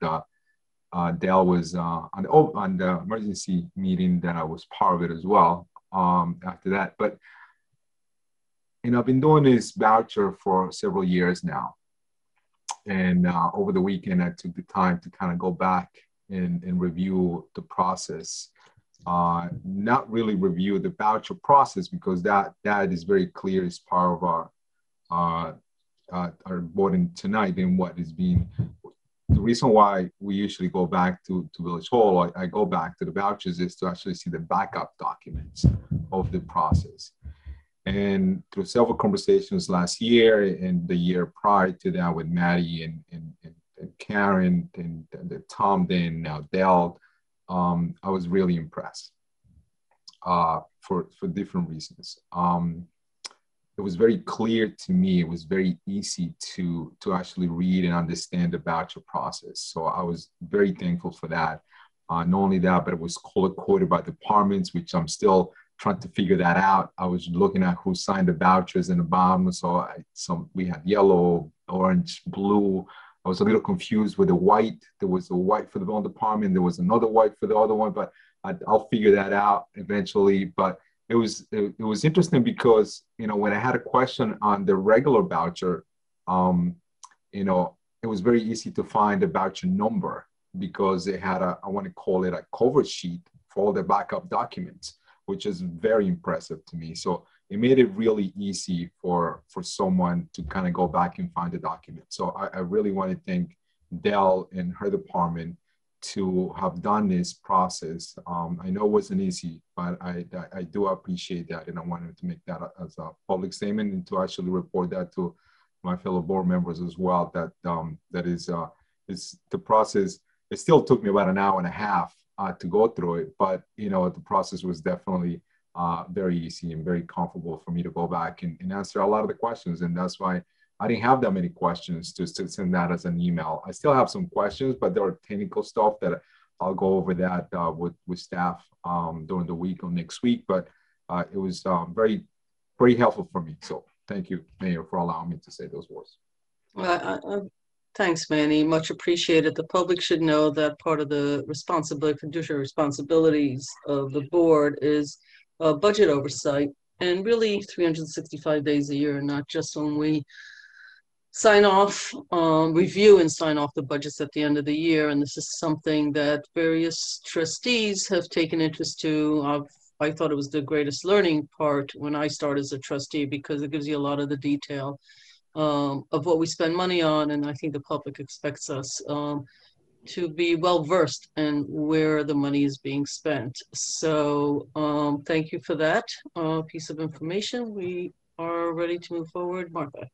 Dale was on the emergency meeting that I was part of it as well after that. But, I've been doing this voucher for several years now. And over the weekend, I took the time to kind of go back and review the process. Not really review the voucher process, because that is very clear as part of our voting tonight and what is being. The reason why we usually go back to Village Hall, I go back to the vouchers, is to actually see the backup documents of the process. And through several conversations last year and the year prior to that with Maddie and Karen and Tom, then now Dell, I was really impressed for different reasons. It was very clear to me, it was very easy to actually read and understand the voucher process. So I was very thankful for that. Not only that, but it was color-coded by departments, which I'm still trying to figure that out. I was looking at who signed the vouchers in the bottom. So we had yellow, orange, blue. I was a little confused with the white. There was a white for the one department. There was another white for the other one, but I'll figure that out eventually. But it was interesting because, when I had a question on the regular voucher, it was very easy to find the voucher number, because they had I want to call it a cover sheet for all the backup documents, which is very impressive to me. So it made it really easy for someone to kind of go back and find the document. So I really want to thank Dell and her department to have done this process. I know it wasn't easy, but I do appreciate that. And I wanted to make that as a public statement, and to actually report that to my fellow board members as well, that is the process. It still took me about an hour and a half to go through it, but the process was definitely very easy and very comfortable for me to go back and answer a lot of the questions. And that's why I didn't have that many questions to send that as an email. I still have some questions, but there are technical stuff that I'll go over that with staff during the week or next week. But it was very, very helpful for me. So thank you, Mayor, for allowing me to say those words.
Thanks, Manny. Much appreciated. The public should know that part of the fiduciary responsibilities of the board is budget oversight, and really 365 days a year, not just when we sign off, review and sign off the budgets at the end of the year. And this is something that various trustees have taken interest to. I thought it was the greatest learning part when I started as a trustee, because it gives you a lot of the detail of what we spend money on. And I think the public expects us to be well-versed in where the money is being spent. So thank you for that piece of information. We are ready to move forward. Martha.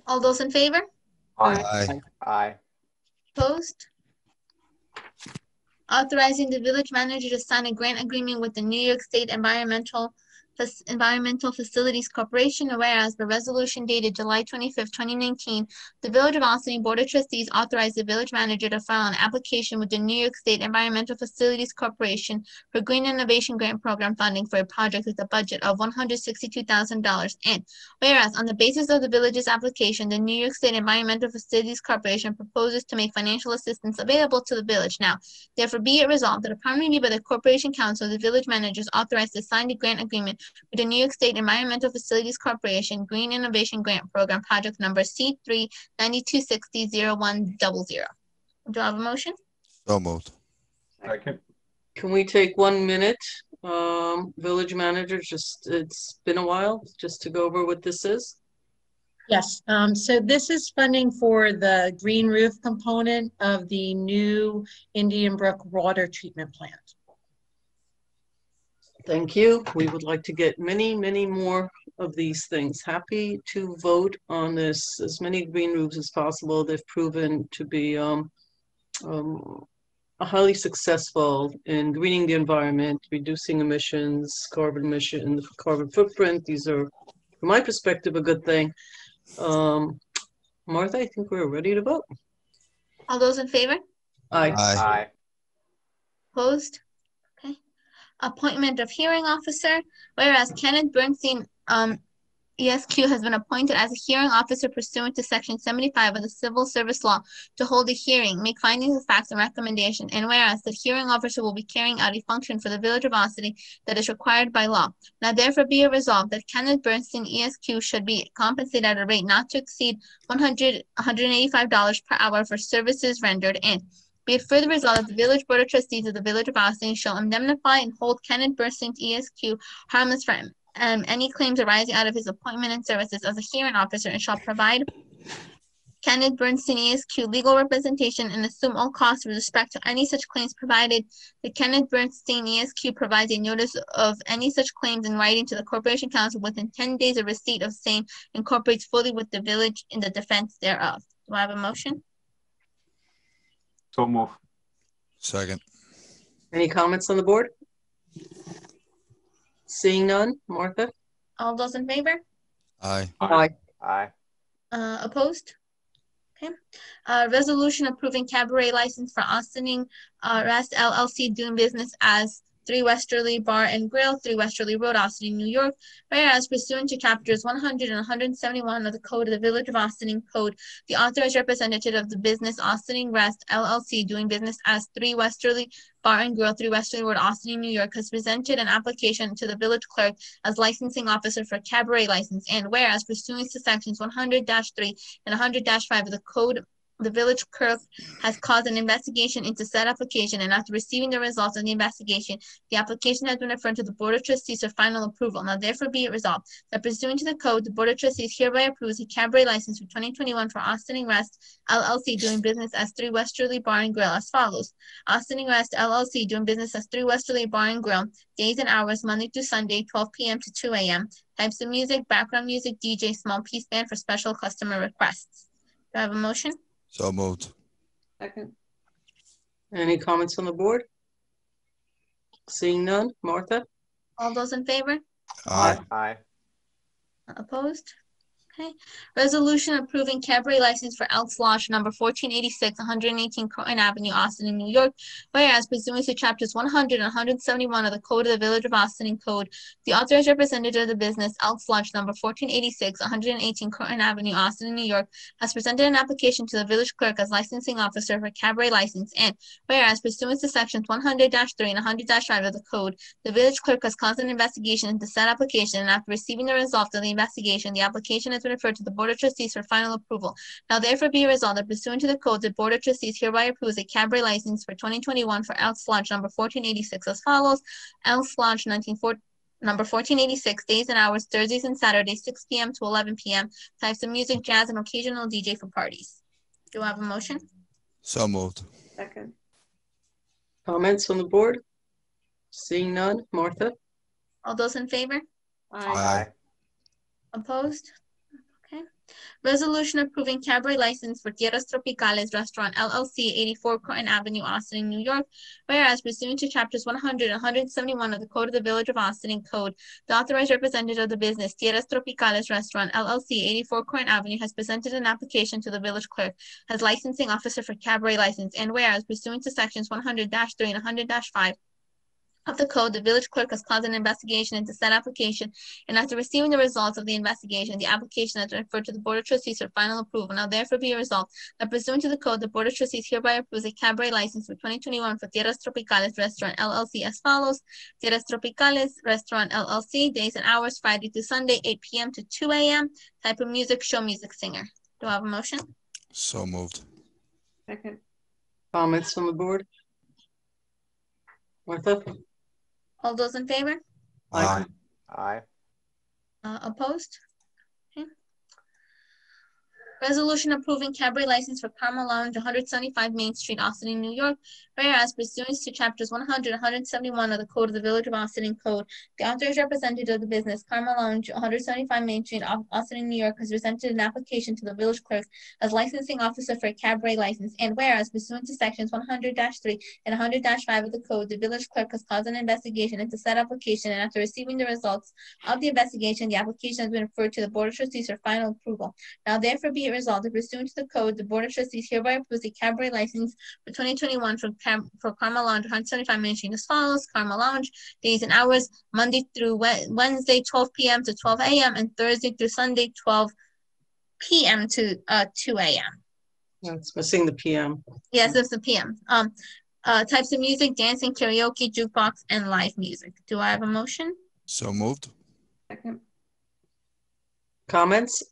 All those in favor?
Aye. Aye.
Opposed? Authorizing the village manager to sign a grant agreement with the New York State Environmental Facilities Corporation, whereas the resolution dated July 25th, 2019, the Village of Austin Board of Trustees authorized the village manager to file an application with the New York State Environmental Facilities Corporation for Green Innovation Grant Program funding for a project with a budget of $162,000. And whereas on the basis of the village's application, the New York State Environmental Facilities Corporation proposes to make financial assistance available to the village. Now, therefore be it resolved that upon review by the Corporation Counsel, the village manager is authorized to sign the grant agreement with the New York State Environmental Facilities Corporation Green Innovation Grant Program, project number C3-9260-0100. Do I have a motion?
So moved.
Second.
Can we take 1 minute, village manager, it's been a while, just to go over what this is?
Yes, so this is funding for the green roof component of the new Indian Brook water treatment plant.
Thank you. We would like to get many, many more of these things. Happy to vote on this, as many green roofs as possible. They've proven to be highly successful in greening the environment, reducing emissions, carbon footprint. These are, from my perspective, a good thing. Martha, I think we're ready to vote.
All those in favor?
Aye.
Aye.
Opposed? Okay. Appointment of hearing officer. Whereas Kenneth Bernstein, ESQ, has been appointed as a hearing officer pursuant to Section 75 of the Civil Service Law to hold a hearing, make findings of facts and recommendation, and whereas the hearing officer will be carrying out a function for the Village of Austin that is required by law. Now therefore be it resolved that Kenneth Bernstein, ESQ, should be compensated at a rate not to exceed $185 per hour for services rendered, and be it further resolved that the Village Board of Trustees of the Village of Austin shall indemnify and hold Kenneth Bernstein, ESQ, harmless for any claims arising out of his appointment and services as a hearing officer, and shall provide Kenneth Bernstein, ESQ, legal representation and assume all costs with respect to any such claims, provided that Kenneth Bernstein, ESQ, provides a notice of any such claims in writing to the Corporation Counsel within 10 days of receipt of same, incorporates fully with the village in the defense thereof. Do I have a motion?
So move.
Second.
Any comments on the board? Seeing none, Martha?
All those in favor?
Aye.
Aye.
Aye.
Opposed? Okay. Resolution approving cabaret license for Austining Rest LLC doing business as 3 Westerly Bar and Grill, 3 Westerly Road, Austining, New York. Whereas pursuant to chapters 100 and 171 of the Code of the Village of Austining Code, the authorized representative of the business Austining Rest LLC doing business as 3 Westerly Bar and Grill, 3 Westerly Road, Austining, New York, has presented an application to the village clerk as licensing officer for cabaret license. And whereas pursuant to sections 100-3 and 100-5 of the Code, the village clerk has caused an investigation into said application, and after receiving the results of the investigation, the application has been referred to the Board of Trustees for final approval. Now therefore be it resolved that pursuant to the code, the Board of Trustees hereby approves a cabaret license for 2021 for Austining Rest LLC doing business as 3 Westerly Bar and Grill as follows. Austining Rest LLC doing business as 3 Westerly Bar and Grill, days and hours Monday through Sunday, 12 p.m. to 2 a.m. Types of music, background music, DJ, small piece band for special customer requests. Do I have a motion?
So moved.
Second.
Any comments on the board? Seeing none, Martha?
All those in favor?
Aye.
Aye.
Opposed? Okay. Resolution approving cabaret license for Elks Lodge number 1486, 118 Croton Avenue, Austining, New York. Whereas pursuant to chapters 100 and 171 of the Code of the Village of Austining Code, the authorized representative of the business Elks Lodge number 1486, 118 Croton Avenue, Austining, New York, has presented an application to the village clerk as licensing officer for cabaret license. And whereas pursuant to sections 100-3 and 100-5 of the Code, the village clerk has caused an investigation into said application, and after receiving the results of the investigation, the application has been referred to the Board of Trustees for final approval. Now therefore be resolved that pursuant to the code, the Board of Trustees hereby approves a cabaret license for 2021 for Elks Lodge number 1486 as follows. Elks Lodge number 1486, days and hours Thursdays and Saturdays, 6 p.m. to 11 p.m. Types of music, jazz, and occasional DJ for parties. Do I have a motion?
So moved.
Second.
Comments on the board? Seeing none, Martha?
All those in favor?
Aye.
Opposed? Okay. Resolution approving cabaret license for Tierras Tropicales Restaurant LLC, 84 Croton Avenue, Austining, New York. Whereas pursuant to chapters 100 and 171 of the Code of the Village of Austining Code, the authorized representative of the business Tierras Tropicales Restaurant LLC, 84 Croton Avenue, has presented an application to the village clerk as licensing officer for cabaret license. And whereas pursuant to sections 100-3 and 100-5 of the code, the village clerk has caused an investigation into said application, and after receiving the results of the investigation, the application has been referred to the Board of Trustees for final approval. Now therefore be resolved that pursuant to the code, the Board of Trustees hereby approves a cabaret license for 2021 for Tierras Tropicales Restaurant LLC as follows. Tierras Tropicales Restaurant LLC, days and hours Friday to Sunday, 8 p.m. to 2 a.m. Type of music, show music singer. Do I have a motion?
So moved.
Second.
Comments on the board? Martha?
All those in favor?
Aye.
Opposed? Okay. Resolution approving cabaret license for Karma Lounge, 175 Main Street, Austin, New York. Whereas pursuant to chapters 100, 171 of the Code of the Village of Austin Code, the authorized representative of the business Karma Lounge, 175 Main Street, Austin, New York, has presented an application to the village clerk as licensing officer for a cabaret license. And whereas pursuant to sections 100-3 and 100-5 of the code, the village clerk has caused an investigation into said application, and after receiving the results of the investigation, the application has been referred to the Board of Trustees for final approval. Now therefore be it resolved that pursuant to the code, the Board of Trustees hereby approves the cabaret license for 2021 for Karma Lounge, 175 Main Street as follows. Karma Lounge, days and hours, Monday through Wednesday, 12 p.m. to 12 a.m. and Thursday through Sunday, 12 p.m. to 2 a.m.
It's missing the PM.
Yes, it's the p.m. Types of music, dancing, karaoke, jukebox, and live music. Do I have a motion?
So moved.
Second.
Comments?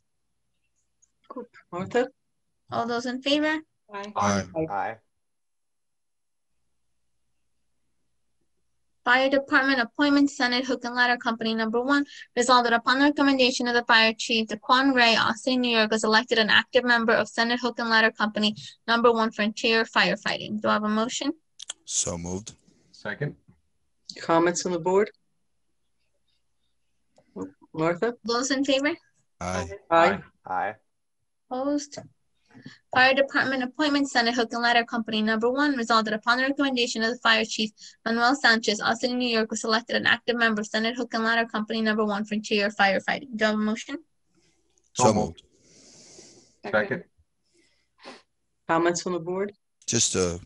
Martha?
All those in favor?
Aye.
Aye.
Aye.
Fire Department appointment, Senate Hook and Ladder Company number 1, resolved that upon the recommendation of the Fire Chief, Daquan Ray, Austin, New York, was elected an active member of Senate Hook and Ladder Company number 1 for interior firefighting. Do I have a motion?
So moved.
Second.
Comments on the board? Martha?
Those in favor?
Aye.
Aye.
Aye.
Opposed? Fire Department appointment, Senate Hook and Ladder Company number 1, resolved that upon the recommendation of the Fire Chief, Manuel Sanchez, Austin, New York, was selected an active member of Senate Hook and Ladder Company number 1 for interior firefighting. Do I have a motion?
So moved.
Second.
Comments on the board?
Just a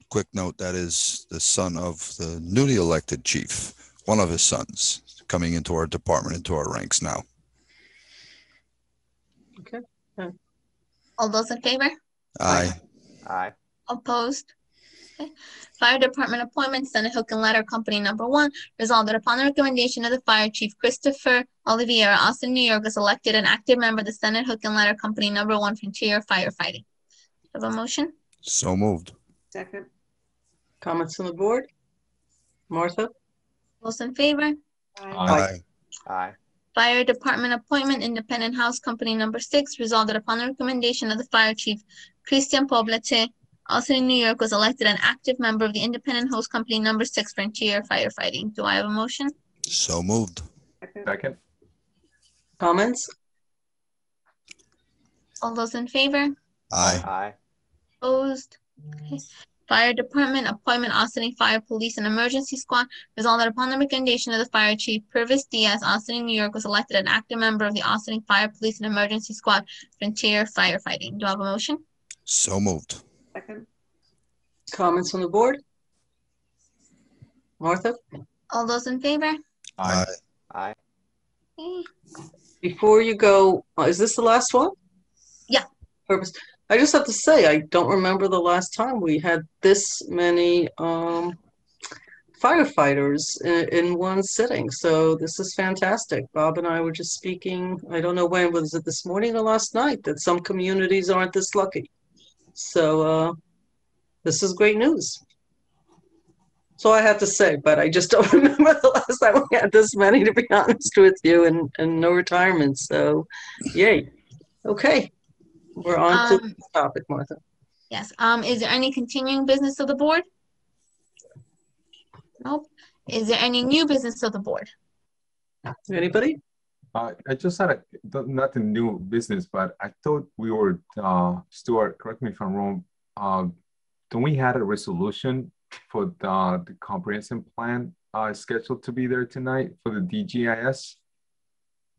quick note, that is the son of the newly elected chief, one of his sons, coming into our department, into our ranks now.
Okay.
All those in favor?
Aye.
Aye.
Opposed? Okay. Fire Department appointment, Senate Hook and Ladder Company number 1, resolved that upon the recommendation of the Fire Chief, Christopher Oliveira, Austin, New York, was elected an active member of the Senate Hook and Ladder Company number 1 for interior firefighting. Have a motion?
So moved.
Second.
Comments on the board? Martha?
Those in favor?
Aye.
Aye.
Fire Department appointment, Independent House Company number 6, resolved that upon the recommendation of the Fire Chief, Christian Poblete, Austin, New York, was elected an active member of the Independent Host Company number 6 for interior firefighting. Do I have a motion?
So moved.
Second.
Comments?
All those in favor?
Aye.
Aye.
Opposed? Okay. Fire Department appointment, Austin Fire Police and Emergency Squad, resolved that upon the recommendation of the Fire Chief, Purvis Diaz, Austin, New York, was elected an active member of the Austin Fire Police and Emergency Squad for interior firefighting. Do I have a motion?
So moved.
Second.
Comments on the board? Martha?
All those in favor?
Aye.
Aye.
Okay.
Before you go, is this the last one?
Yeah.
Purpose. I just have to say, I don't remember the last time we had this many firefighters in one sitting. So this is fantastic. Bob and I were just speaking, I don't know when, was it this morning or last night, that some communities aren't this lucky. So this is great news. So I have to say, but I just don't remember the last time we had this many, to be honest with you, and no retirement. So yay. Okay. We're on to the topic, Martha.
Yes. Is there any continuing business of the board? Nope. Is there any new business of the board?
Anybody?
I just had not a new business, but I thought we were, Stuart, correct me if I'm wrong, don't we had a resolution for the comprehensive plan scheduled to be there tonight for the DGIS?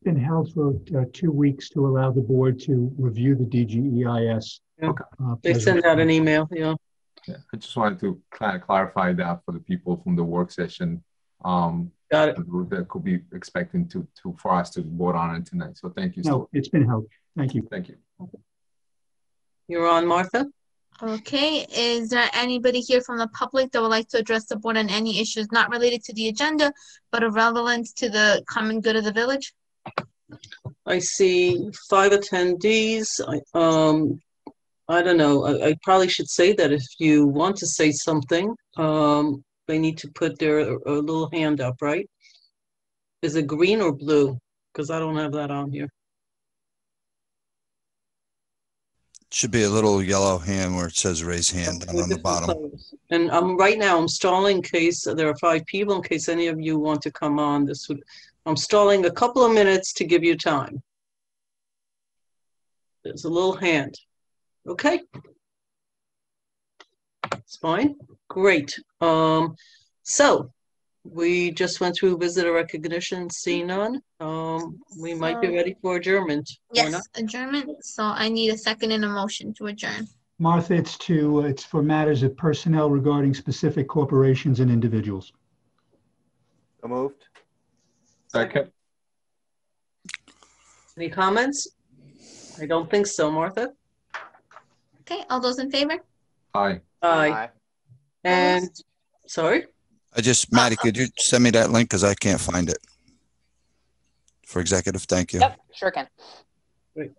Been held for 2 weeks to allow the board to review the DGEIS.
Yeah.
Okay.
They sent out an email, yeah.
Yeah, I just wanted to kind of clarify that for the people from the work session.
Got it.
That could be expecting for us to vote on it tonight. So thank you.
No, it's been held. Thank you.
Thank you.
You're on, Martha.
Okay. Is there anybody here from the public that would like to address the board on any issues not related to the agenda, but of relevance to the common good of the village?
I see 5 attendees. I don't know. I probably should say that if you want to say something, they need to put their little hand up, right? Is it green or blue? Because I don't have that on here.
Should be a little yellow hand where it says raise hand down on the bottom.
And right now I'm stalling in case there are 5 people, in case any of you want to come on. I'm stalling a couple of minutes to give you time. There's a little hand. Okay. It's fine. Great. So we just went through visitor recognition, see none. We might be ready for adjournment.
Yes, adjournment. So I need a second and a motion to adjourn.
Martha, it's for matters of personnel regarding specific corporations and individuals.
So moved.
Second.
Any comments? I don't think so, Martha.
Okay, all those in favor?
Aye.
Aye. And sorry?
Maddie, could you send me that link? Because I can't find it. For executive, thank you.
Yep, sure can.
Great.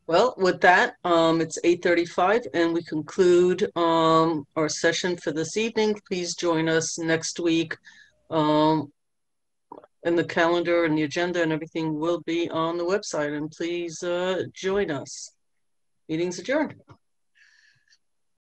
Well, with that, it's 8:35 and we conclude our session for this evening. Please join us next week. And the calendar and the agenda and everything will be on the website. And please join us. Meeting's adjourned.